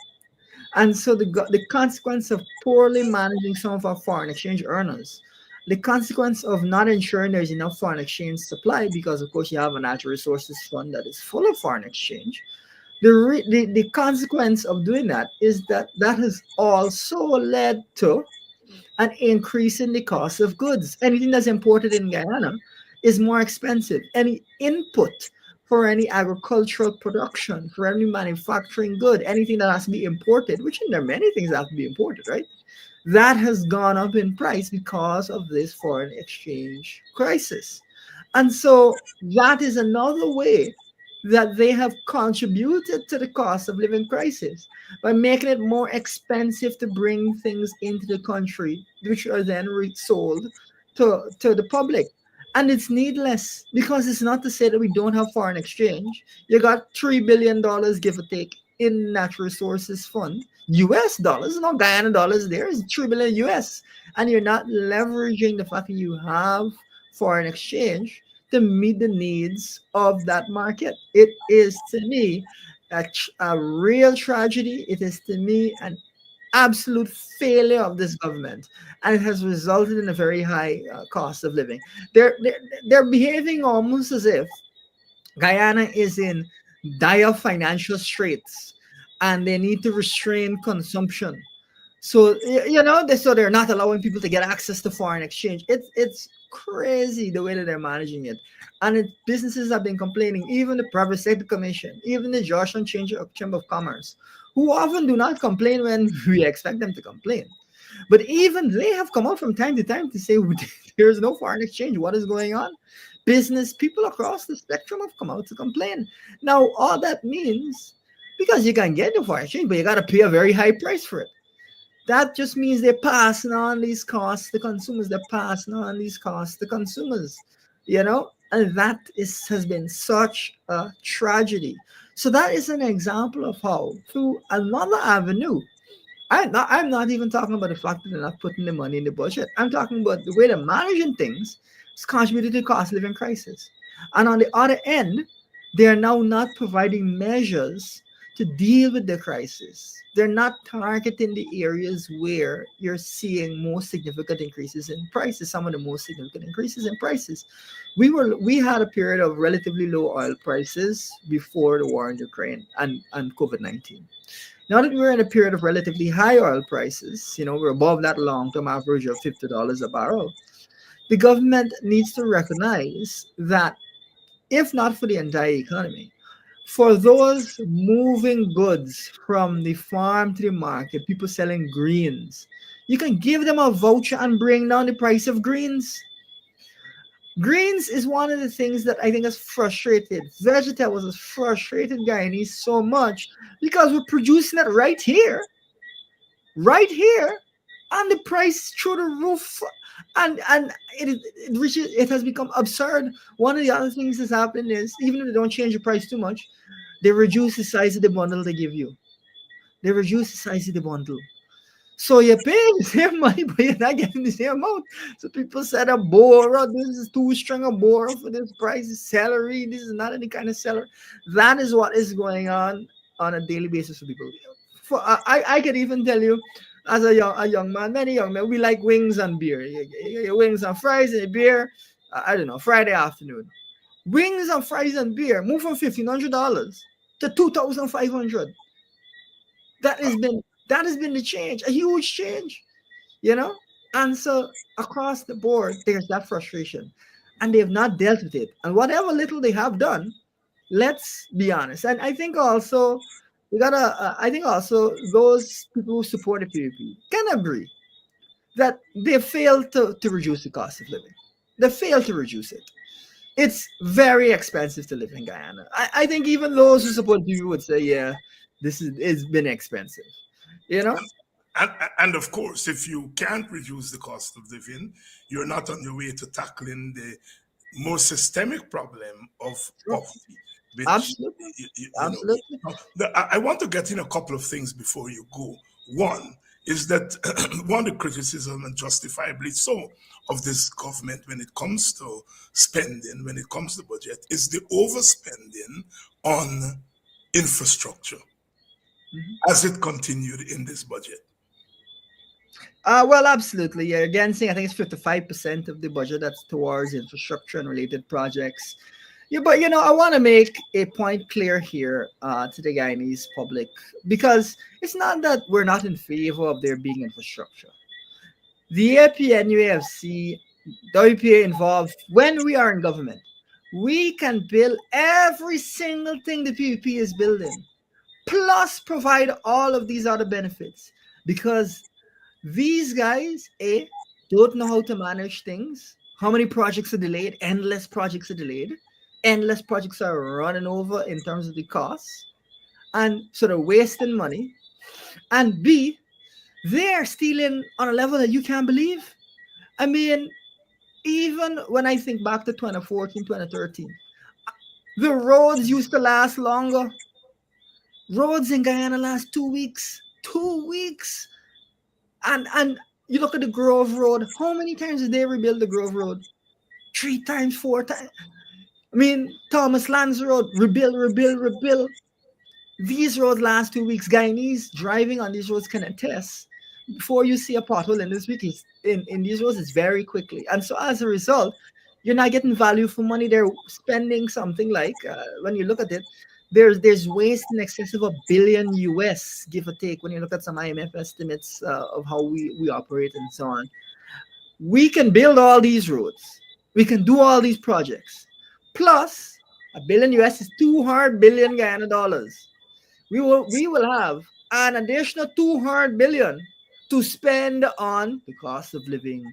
And so the consequence of poorly managing some of our foreign exchange earners, the consequence of not ensuring there's enough foreign exchange supply, because of course you have a natural resources fund that is full of foreign exchange. The consequence of doing that is that has also led to an increase in the cost of goods. Anything that's imported in Guyana is more expensive. Any input for any agricultural production, for any manufacturing good, anything that has to be imported, which there are many things that have to be imported, right? That has gone up in price because of this foreign exchange crisis. And so that is another way that they have contributed to the cost of living crisis by making it more expensive to bring things into the country, which are then resold to the public. And it's needless, because it's not to say that we don't have foreign exchange. You got $3 billion, give or take, in natural resources fund. US dollars, not Guyana dollars, there is 3 billion US. And you're not leveraging the fact that you have foreign exchange to meet the needs of that market. It is, to me, a real tragedy. It is, to me, an absolute failure of this government, and it has resulted in a very high cost of living. They're behaving almost as if Guyana is in dire financial straits and they need to restrain consumption. So they're not allowing people to get access to foreign exchange. It's crazy the way that they're managing it, and businesses have been complaining. Even the Private Sector Commission, even the Georgetown Chamber of Commerce, who often do not complain when we expect them to complain, but even they have come out from time to time to say there's no foreign exchange. What is going on? Business people across the spectrum have come out to complain. Now, all that means, because you can get the foreign exchange, but you got to pay a very high price for it. That just means they're passing on these costs to consumers. They're passing on these costs to consumers, and that has been such a tragedy. So that is an example of how, through another avenue, I'm not even talking about the fact that they're not putting the money in the budget. I'm talking about the way they're managing things has contributed to the cost of living crisis. And on the other end, They are now not providing measures to deal with the crisis. They're not targeting the areas where you're seeing most significant increases in prices, some of the most significant increases in prices. We had a period of relatively low oil prices before the war in Ukraine and COVID-19. Now that we're in a period of relatively high oil prices, we're above that long-term average of $50 a barrel. The government needs to recognize that if not for the entire economy, for those moving goods from the farm to the market, people selling greens, you can give them a voucher and bring down the price of greens. Greens is one of the things that I think has frustrated vegetables, has frustrated Guyanese so much because we're producing it right here, and the price through the roof, and it has become absurd. One of the other things that's happened is even if they don't change the price too much, they reduce the size of the bundle they give you. They reduce the size of the bundle. So you're paying the same money, but you're not getting the same amount. So people said a bora, this is too strong a bora for this price. Celery, this is not any kind of celery. That is what is going on a daily basis for people. I could even tell you, as a young man, many young men, we like wings and beer. Your wings and fries and beer. I don't know, Friday afternoon. Wings and fries and beer move from $1,500 to $2,500. That has been the change, a huge change, you know. And so across the board, there's that frustration, and they have not dealt with it. And whatever little they have done, let's be honest. And I think also we gotta. I think also those people who support the PvP can agree that they failed to reduce the cost of living. They failed to reduce it. It's very expensive to live in Guyana. I think even those who support PvP would say, yeah, it's been expensive. You know? And of course, if you can't reduce the cost of living, you're not on your way to tackling the more systemic problem of poverty. Which, Absolutely. Absolutely. I want to get in a couple of things before you go. One is that one of the criticism, and justifiably so, of this government when it comes to spending, when it comes to budget, is the overspending on infrastructure as it continued in this budget. Well, absolutely. Yeah, again, saying I think it's 55% of the budget that's towards infrastructure and related projects. Yeah, but I want to make a point clear here to the Guyanese public, because it's not that we're not in favor of there being infrastructure. The APN, UAFC, WPA involved, when we are in government, we can build every single thing the PvP is building, plus provide all of these other benefits, because these guys, don't know how to manage things. How many projects are delayed? Endless projects are delayed. Endless projects are running over in terms of the costs, and sort of wasting money. And B, they're stealing on a level that you can't believe. I mean, even when I think back to 2014, 2013, the roads used to last longer. Roads in Guyana last 2 weeks. 2 weeks. And you look at the Grove Road. How many times did they rebuild the Grove Road? 3 times, 4 times. I mean, Thomas Lands Road, rebuild. These roads last 2 weeks. Guyanese driving on these roads can attest. Before you see a pothole in this week, in these roads, it's very quickly. And so as a result, you're not getting value for money. They're spending something like, when you look at it, there's waste in excess of $1 billion US, give or take, when you look at some IMF estimates of how we operate and so on. We can build all these roads. We can do all these projects. Plus, $1 billion US is 200 billion Guyana dollars. We will have an additional 200 billion to spend on the cost of living,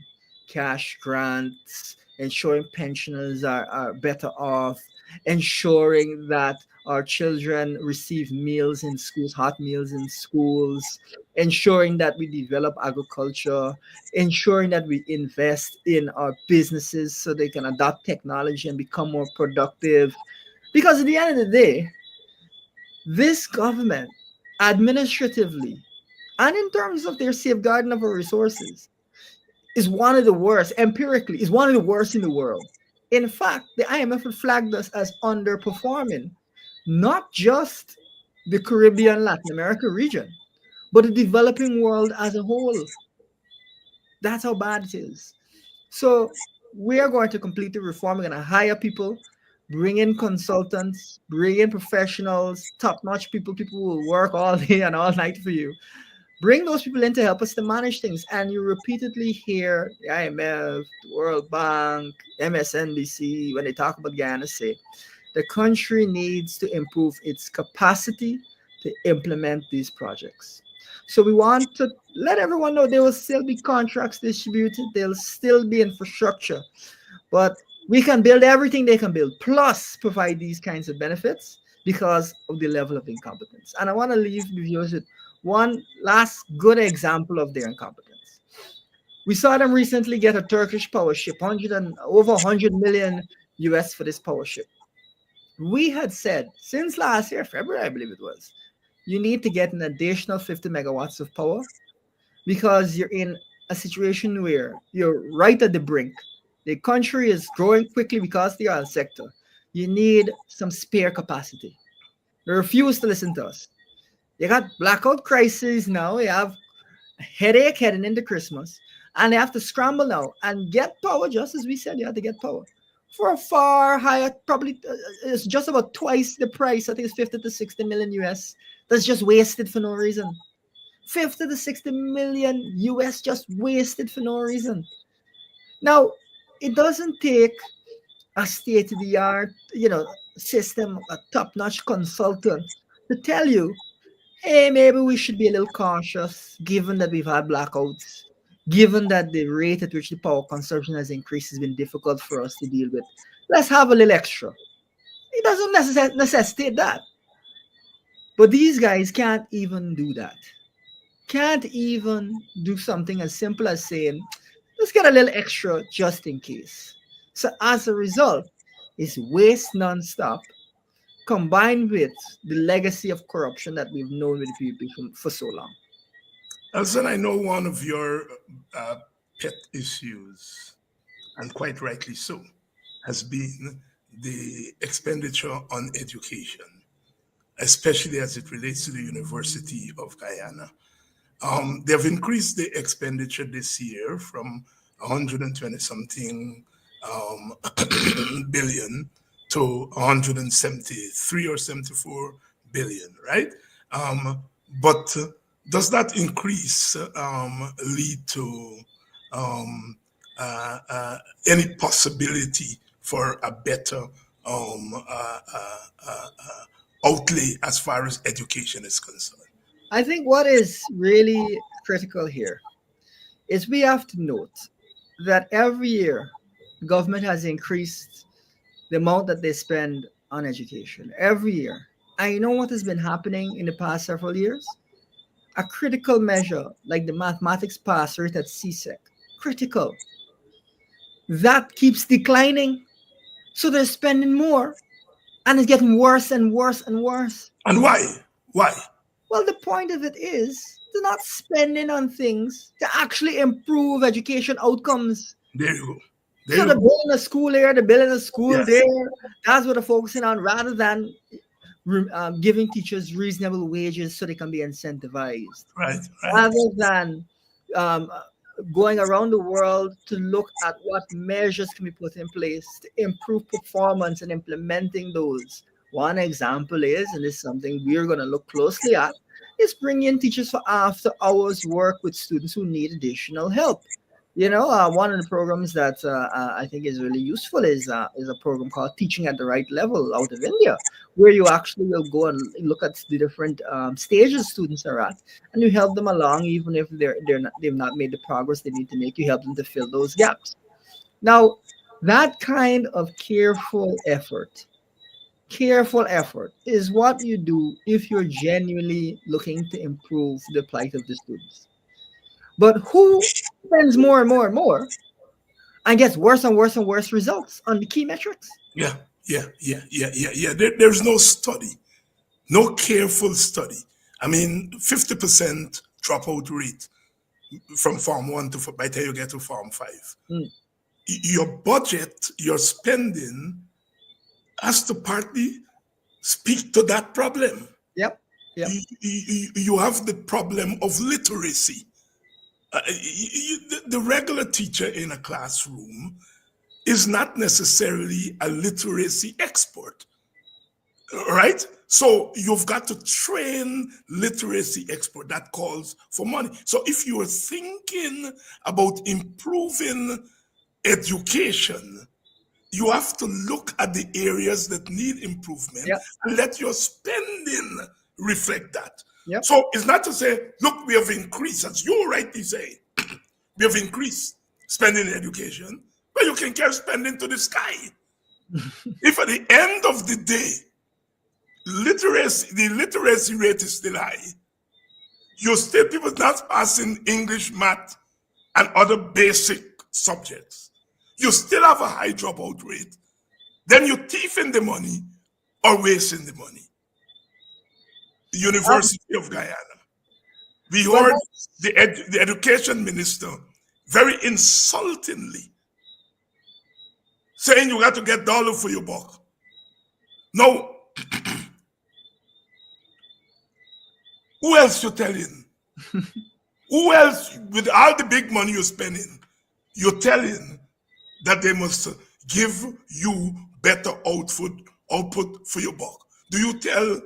cash grants, ensuring pensioners are better off, ensuring that our children receive meals in schools, hot meals in schools, ensuring that we develop agriculture, ensuring that we invest in our businesses so they can adopt technology and become more productive. Because at the end of the day, this government, administratively, and in terms of their safeguarding of our resources, is one of the worst, empirically, is one of the worst in the world. In fact, the IMF had flagged us as underperforming, not just the Caribbean, Latin America region, but the developing world as a whole. That's how bad it is. So we are going to completely reform. We're going to hire people, bring in consultants, bring in professionals, top-notch people. People who will work all day and all night for you. Bring those people in to help us to manage things. And you repeatedly hear the IMF, the World Bank, MSNBC, when they talk about Guyana, say the country needs to improve its capacity to implement these projects. So we want to let everyone know there will still be contracts distributed, there'll still be infrastructure, but we can build everything they can build, plus provide these kinds of benefits because of the level of incompetence. And I want to leave the viewers with one last good example of their incompetence. We saw them recently get a Turkish power ship, over 100 million US for this power ship. We had said since last year, February, I believe it was, you need to get an additional 50 megawatts of power because you're in a situation where you're right at the brink. The country is growing quickly because of the oil sector. You need some spare capacity. They refuse to listen to us. You got blackout crises now. You have a headache heading into Christmas, and they have to scramble now and get power. Just as we said, you have to get power for a far higher, probably it's just about twice the price. I think it's 50 to 60 million US. That's just wasted for no reason. 50 to 60 million US just wasted for no reason. Now, it doesn't take a state-of-the-art, system, a top-notch consultant to tell you, hey, maybe we should be a little cautious given that we've had blackouts, given that the rate at which the power consumption has increased has been difficult for us to deal with. Let's have a little extra. It doesn't necessitate that. But these guys can't even do that. Can't even do something as simple as saying, let's get a little extra just in case. So as a result, it's waste nonstop, combined with the legacy of corruption that we've known with the PPP for so long. Elson, I know one of your pet issues, and quite rightly so, has been the expenditure on education, especially as it relates to the University of Guyana. They have increased the expenditure this year from 120 something billion to 173 or 74 billion, right? But does that increase lead to any possibility for a better outlay as far as education is concerned? I think what is really critical here is we have to note that every year the government has increased the amount that they spend on education every year. I know what has been happening in the past several years. A critical measure like the mathematics pass rate at CSEC, critical. That keeps declining. So they're spending more and it's getting worse and worse and worse. And why? Why? Well, the point of it is they're not spending on things to actually improve education outcomes. There you go. So they're building a school here, they're building a school Yes. there. That's what they're focusing on rather than giving teachers reasonable wages so they can be incentivized. Right. Rather than going around the world to look at what measures can be put in place to improve performance and implementing those. One example is, and this is something we're going to look closely at, is bringing in teachers for after hours work with students who need additional help. One of the programs that I think is really useful is a program called Teaching at the Right Level out of India, where you actually will go and look at the different stages students are at, and you help them along, even if they've not made the progress they need to make. You help them to fill those gaps. Now, that kind of careful effort is what you do if you're genuinely looking to improve the plight of the students. But who spends more and more and more and gets worse and worse and worse results on the key metrics? Yeah. There's no study, no careful study. I mean, 50% dropout rate from Form 1 to by the time you get to Form 5. your budget, your spending has to partly speak to that problem. Yep. Yep. You have the problem of literacy. The regular teacher in a classroom is not necessarily a literacy expert, right? So you've got to train literacy expert. That calls for money. So if you are thinking about improving education, you have to look at the areas that need improvement Yep. and let your spending reflect that. Yep. So it's not to say, look, we have increased, as you rightly say, we have increased spending in education, but you can keep spending to the sky. If at the end of the day, the literacy rate is still high, you still people not passing English, math, and other basic subjects, you still have a high dropout rate, then you're thieving the money or wasting the money. The University of Guyana. We heard the education minister very insultingly saying you got to get dollar for your buck. No. Who else you telling? Who else, with all the big money you're spending, you're telling that they must give you better output for your buck? Do you tell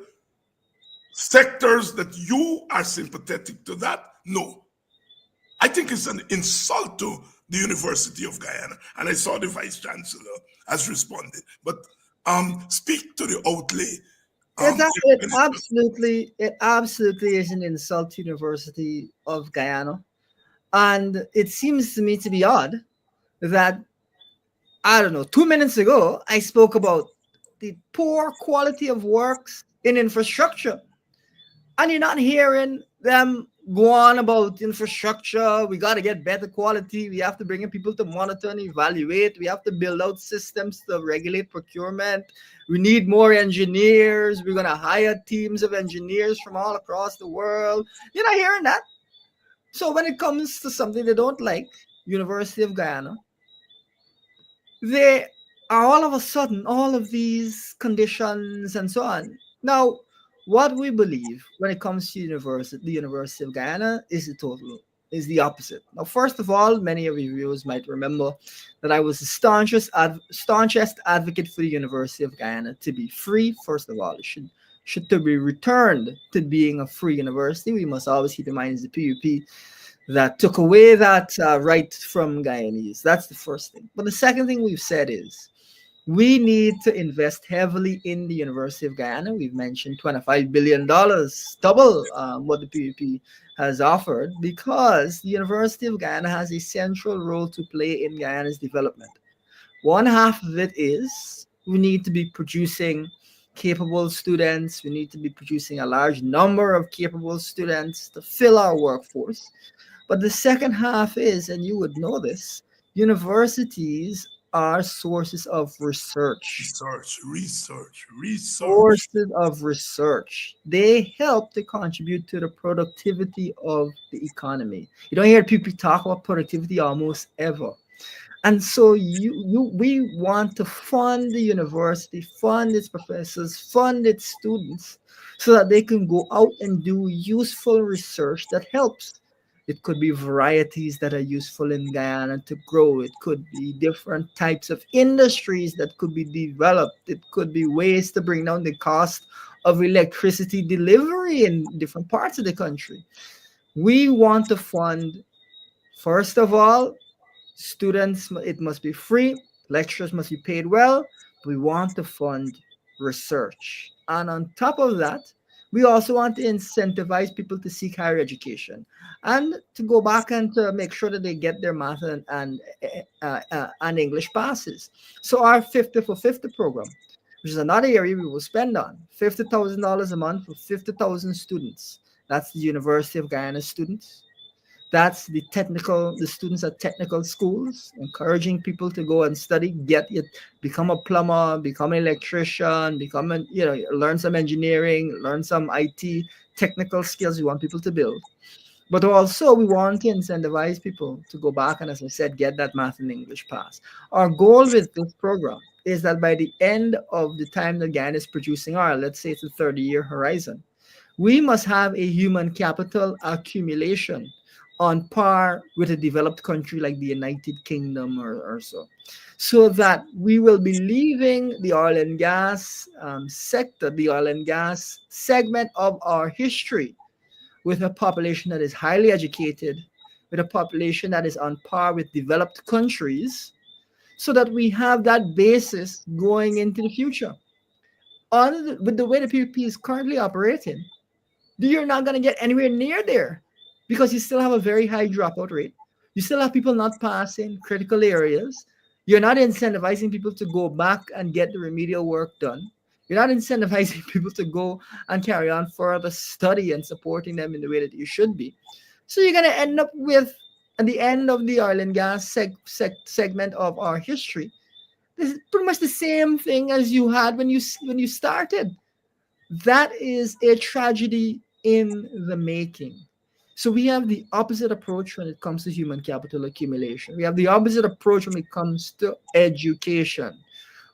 sectors that you are sympathetic to that? No. I think it's an insult to the University of Guyana, and I saw the Vice Chancellor has responded. But speak to the outlay. It absolutely is an insult to University of Guyana. And it seems to me to be odd that, I don't know, 2 minutes ago, I spoke about the poor quality of works in infrastructure. And you're not hearing them go on about infrastructure. We got to get better quality. We have to bring in people to monitor and evaluate. We have to build out systems to regulate procurement. We need more engineers. We're going to hire teams of engineers from all across the world. You're not hearing that. So when it comes to something they don't like, University of Guyana, they are all of a sudden, all of these conditions and so on. Now, what we believe when it comes to the University of Guyana is the opposite. Now, first of all, many of you viewers might remember that I was the staunchest advocate for the University of Guyana to be free. First of all, it should to be returned to being a free university. We must always keep in mind is the PUP that took away that right from Guyanese. That's the first thing. But the second thing we've said is we need to invest heavily in the University of Guyana. We've mentioned $25 billion, double what the PUP has offered, because the University of Guyana has a central role to play in Guyana's development. One half of it is we need to be producing capable students. We need to be producing a large number of capable students to fill our workforce. But the second half is, and you would know this, universities are sources of research. Research. Sources of research. They help to contribute to the productivity of the economy. You don't hear people talk about productivity almost ever. And so we want to fund the university, fund its professors, fund its students, so that they can go out and do useful research that helps. It could be varieties that are useful in Guyana to grow. It could be different types of industries that could be developed. It could be ways to bring down the cost of electricity delivery in different parts of the country. We want to fund, first of all, students. It must be free. Lecturers must be paid well. We want to fund research. And on top of that, we also want to incentivize people to seek higher education and to go back and to make sure that they get their math and English passes. So our 50 for 50 program, which is another area we will spend on, $50,000 a month for 50,000 students. That's the University of Guyana students. That's the students at technical schools, encouraging people to go and study, become a plumber, become an electrician, learn some engineering, learn some IT technical skills we want people to build. But also, we want to incentivize people to go back and, as I said, get that math and English pass. Our goal with this program is that by the end of the time that Guyana is producing oil, let's say it's a 30-year horizon, we must have a human capital accumulation on par with a developed country like the United Kingdom or so. So that we will be leaving the oil and gas sector, the oil and gas segment of our history with a population that is highly educated, with a population that is on par with developed countries, so that we have that basis going into the future. With the way the PPP is currently operating, you're not going to get anywhere near there because you still have a very high dropout rate. You still have people not passing critical areas. You're not incentivizing people to go back and get the remedial work done. You're not incentivizing people to go and carry on further study and supporting them in the way that you should be. So you're going to end up with, at the end of the oil and gas segment of our history, this is pretty much the same thing as you had when you started. That is a tragedy in the making. So we have the opposite approach when it comes to human capital accumulation. We have the opposite approach when it comes to education.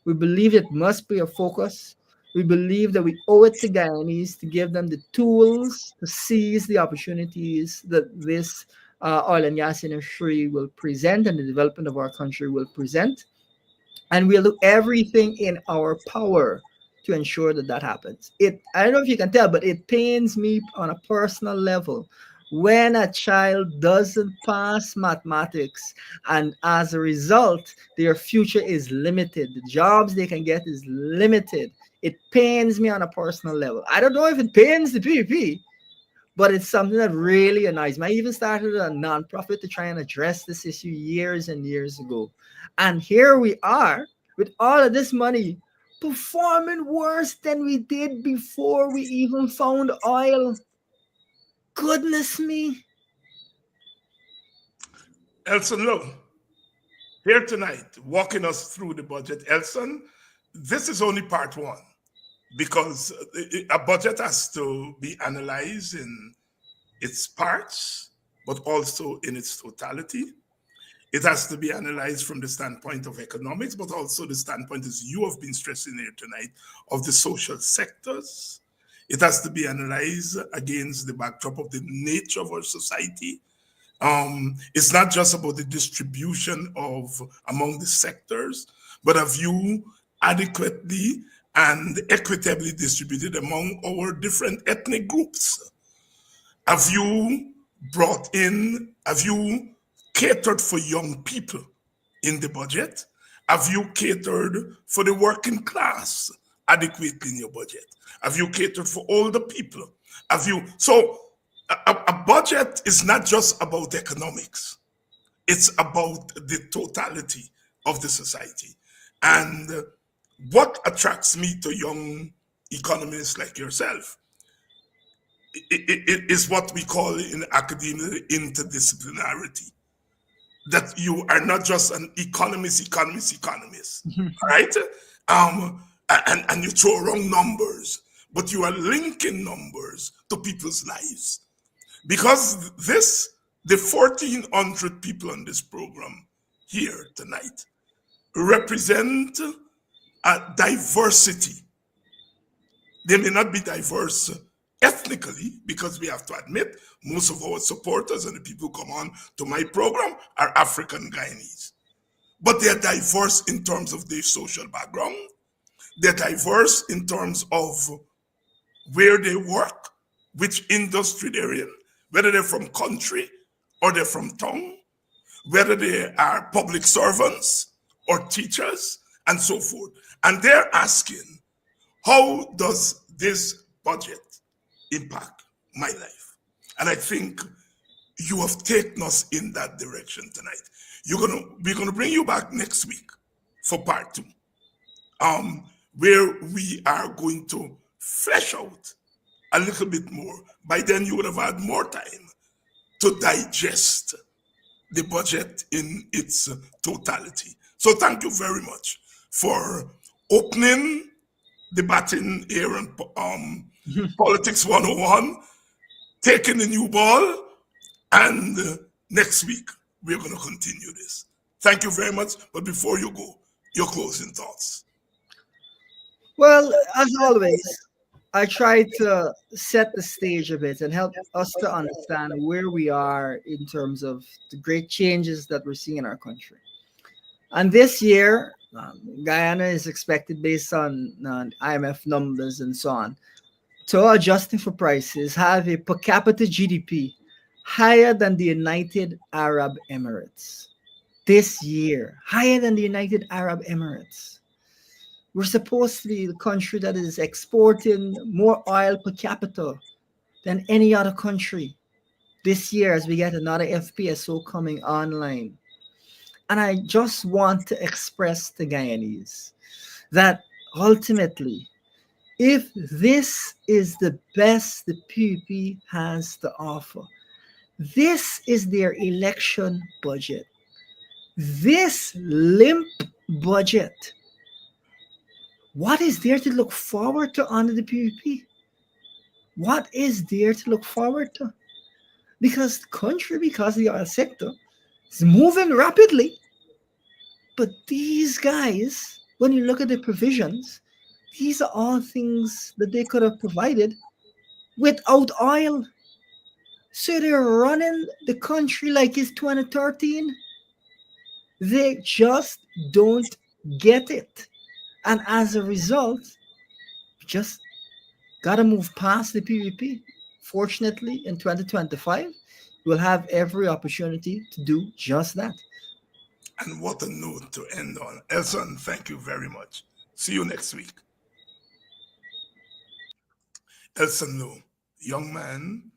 We believe it must be a focus. We believe that we owe it to Guyanese to give them the tools to seize the opportunities that this oil and gas industry will present and the development of our country will present. And we'll do everything in our power to ensure that that happens. I don't know if you can tell, but it pains me on a personal level when a child doesn't pass mathematics, and as a result, their future is limited. The jobs they can get is limited. It pains me on a personal level. I don't know if it pains the PPP, but it's something that really annoys me. I even started a nonprofit to try and address this issue years and years ago. And here we are with all of this money performing worse than we did before we even found oil. Goodness me. Elson Low, here tonight, walking us through the budget. Elson, this is only part one, because a budget has to be analyzed in its parts, but also in its totality. It has to be analyzed from the standpoint of economics, but also the standpoint, as you have been stressing here tonight, of the social sectors. It has to be analyzed against the backdrop of the nature of our society. It's not just about the distribution of among the sectors, but have you adequately and equitably distributed among our different ethnic groups? Have you catered for young people in the budget? Have you catered for the working class adequately in your budget? Have you catered for older people? So a budget is not just about economics. It's about the totality of the society. And what attracts me to young economists like yourself it is what we call in academia interdisciplinarity. That you are not just an economist, right? And you throw around numbers, but you are linking numbers to people's lives. Because the 1,400 people on this program here tonight represent a diversity. They may not be diverse ethnically, because we have to admit most of our supporters and the people who come on to my program are African Guyanese. But they're diverse in terms of their social background. They're diverse in terms of where they work, which industry they're in, whether they're from country or they're from town, whether they are public servants or teachers, and so forth. And they're asking, how does this budget impact my life? And I think you have taken us in that direction tonight. We're gonna bring you back next week for part two, where we are going to flesh out a little bit more. By then you would have had more time to digest the budget in its totality. So thank you very much for opening the batting here on Politics 101, taking the new ball And next week, we're going to continue this. Thank you very much. But before you go, your closing thoughts. Well, as always, I try to set the stage a bit and help us to understand where we are in terms of the great changes that we're seeing in our country. And this year, Guyana is expected, based on IMF numbers and so on, to adjusting for prices, have a per capita GDP higher than the United Arab Emirates this year, higher than the United Arab Emirates. We're supposed to be the country that is exporting more oil per capita than any other country this year as we get another FPSO coming online. And I just want to express to Guyanese that ultimately, if this is the best the PUP has to offer, this is their election budget. This limp budget, what is there to look forward to under the PUP? What is there to look forward to? Because the country, because the oil sector is moving rapidly. But these guys, when you look at the provisions, these are all things that they could have provided without oil. So they're running the country like it's 2013. They just don't get it. And as a result, just got to move past the PVP. Fortunately, in 2025, we'll have every opportunity to do just that. And what a note to end on. Elson, thank you very much. See you next week. Elson Low, young man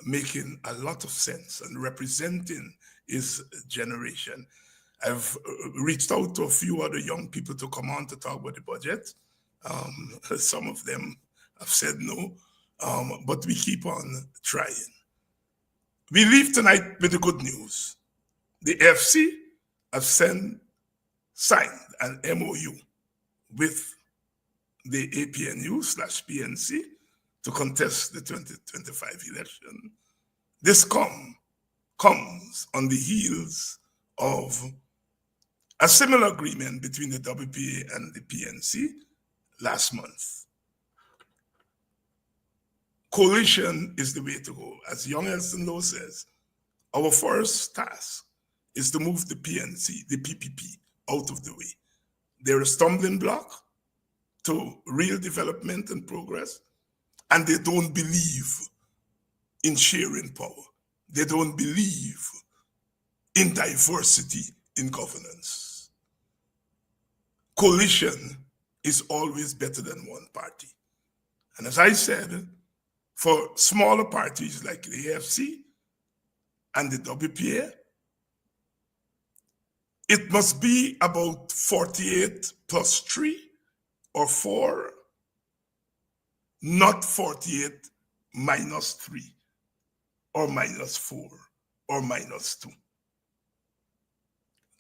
making a lot of sense and representing his generation. I've reached out to a few other young people to come on to talk about the budget. Some of them have said no, but we keep on trying. We leave tonight with the good news. The FC have signed an MOU with the APNU/PNC to contest the 2025 election. This comes on the heels of a similar agreement between the WPA and the PNC last month. Coalition is the way to go. As young Elson Low says, our first task is to move the PNC, the PPP, out of the way. They're a stumbling block to real development and progress, and they don't believe in sharing power. They don't believe in diversity in governance. Coalition is always better than one party. And as I said, for smaller parties like the AFC and the WPA, it must be about 48 plus 3 or 4, not 48 minus 3 or minus 4 or minus 2.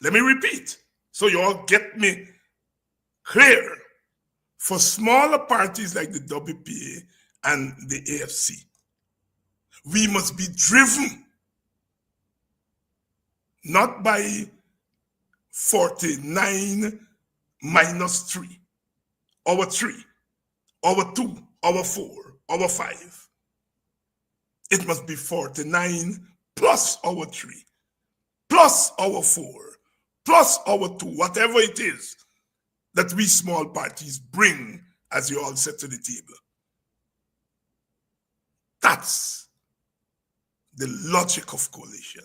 Let me repeat so you all get me clear. For smaller parties like the WPA and the AFC, we must be driven not by 49 minus 3, our 3, our 2, our 4, our 5. It must be 49 plus our 3, plus our 4, plus our 2, whatever it is that we small parties bring, as you all sit to the table. That's the logic of coalition.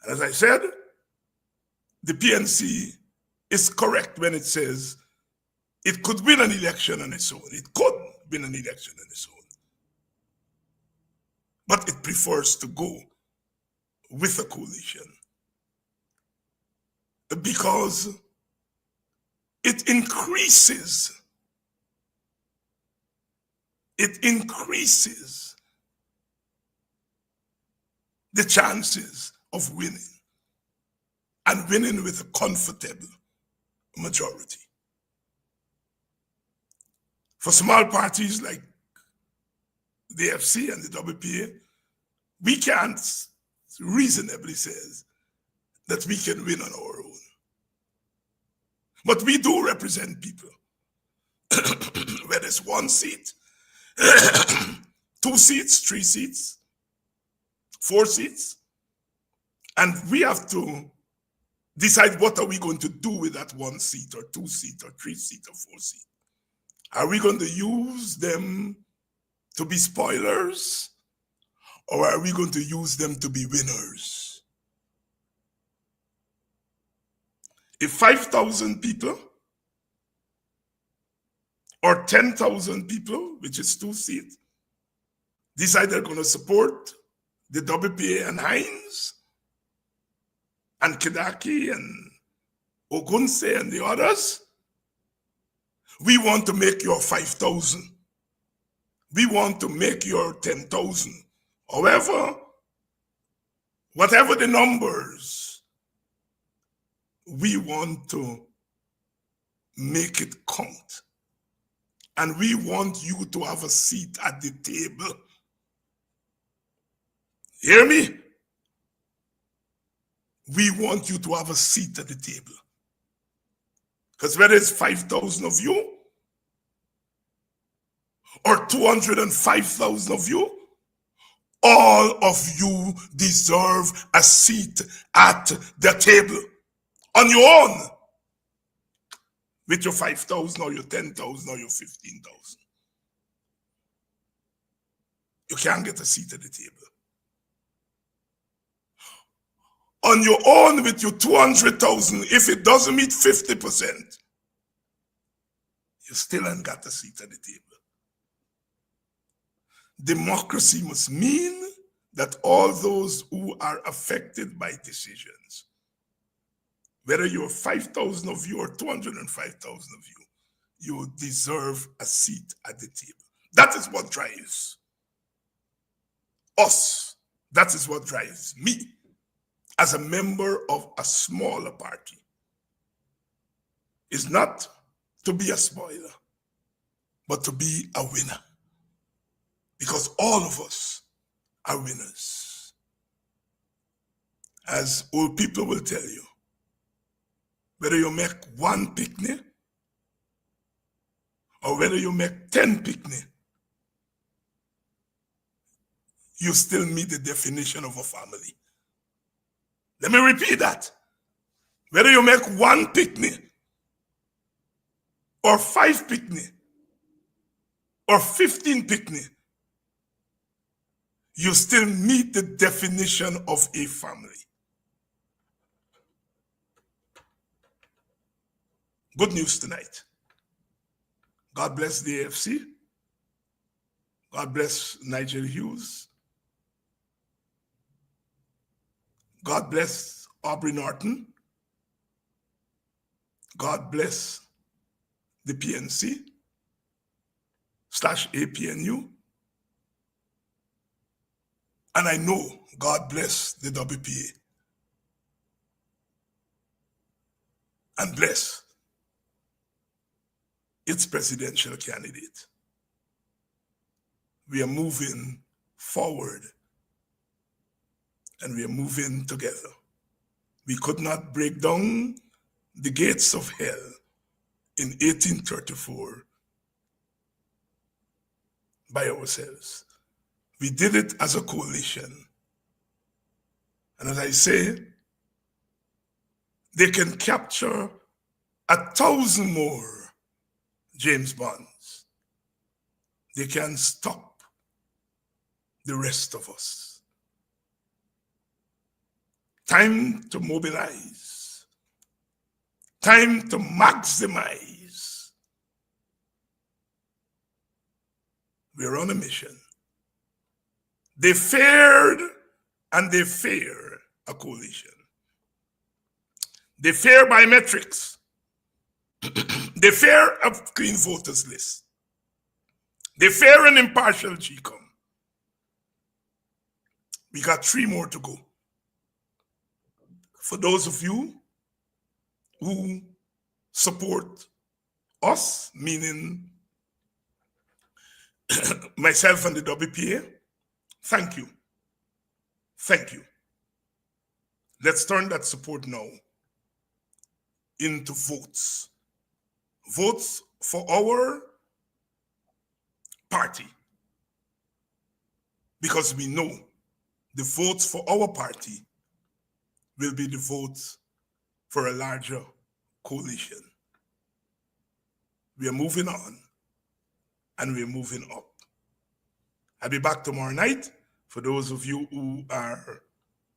And as I said, the PNC is correct when it says it could win an election on its own. It could win an election on its own. But it prefers to go with a coalition because it increases the chances of winning, and winning with a comfortable majority. For small parties like the FC and the WPA, we can't reasonably says that we can win on our own. But we do represent people. Whether it's 1 seat, 2 seats, 3 seats, 4 seats. And we have to decide what are we going to do with that 1 seat or 2 seat or 3 seat or 4 seat. Are we going to use them to be spoilers, or are we going to use them to be winners? If 5,000 people or 10,000 people, which is 2 seats, decide they're going to support the WPA and Hinds and Kidaki and Ogunse and the others, we want to make your 5,000. We want to make your 10,000. However, whatever the numbers, we want to make it count. And we want you to have a seat at the table. Hear me? We want you to have a seat at the table. Because whether it's 5,000 of you or 205,000 of you, all of you deserve a seat at the table on your own, with your 5,000 or your 10,000 or your 15,000. You can't get a seat at the table. On your own with your 200,000, if it doesn't meet 50%, you still ain't got a seat at the table. Democracy must mean that all those who are affected by decisions, whether you're 5,000 of you or 205,000 of you, you deserve a seat at the table. That is what drives us. That is what drives me as a member of a smaller party. Is not to be a spoiler, but to be a winner. Because all of us are winners. As old people will tell you, whether you make 1 picnic or whether you make 10 picnic, you still meet the definition of a family. Let me repeat that. Whether you make 1 picnic or 5 picnic or 15 picnic, you still meet the definition of a family. Good news tonight. God bless the AFC. God bless Nigel Hughes. God bless Aubrey Norton. God bless the PNC/APNU. And I know God bless the WPA. And bless its presidential candidate. We are moving forward and we are moving together. We could not break down the gates of hell in 1834 by ourselves. We did it as a coalition. And as I say, they can capture 1,000 more James Bonds. They can stop the rest of us. Time to mobilize. Time to maximize. We're on a mission. They feared and they fear a coalition. They fear biometrics. They fear a clean voters list. They fear an impartial GCOM. We got 3 more to go. For those of you who support us, meaning myself and the WPA, thank you. Thank you. Let's turn that support now into votes. Votes for our party. Because we know the votes for our party will be the votes for a larger coalition. We are moving on and we're moving up. I'll be back tomorrow night. For those of you who are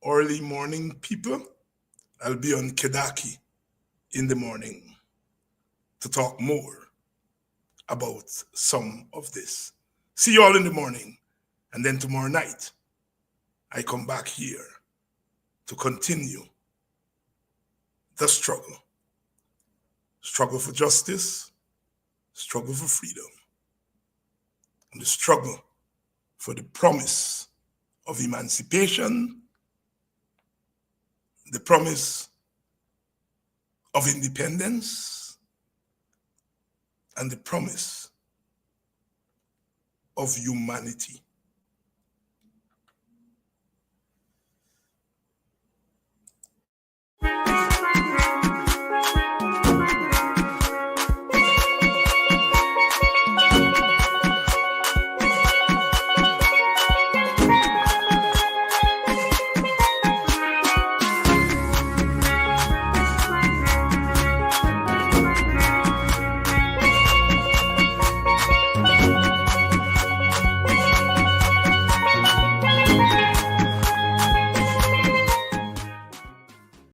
early morning people, I'll be on Kedaki in the morning to talk more about some of this. See you all in the morning. And then tomorrow night, I come back here to continue the struggle. Struggle for justice, struggle for freedom, and the struggle for the promise of emancipation, the promise of independence, and the promise of humanity.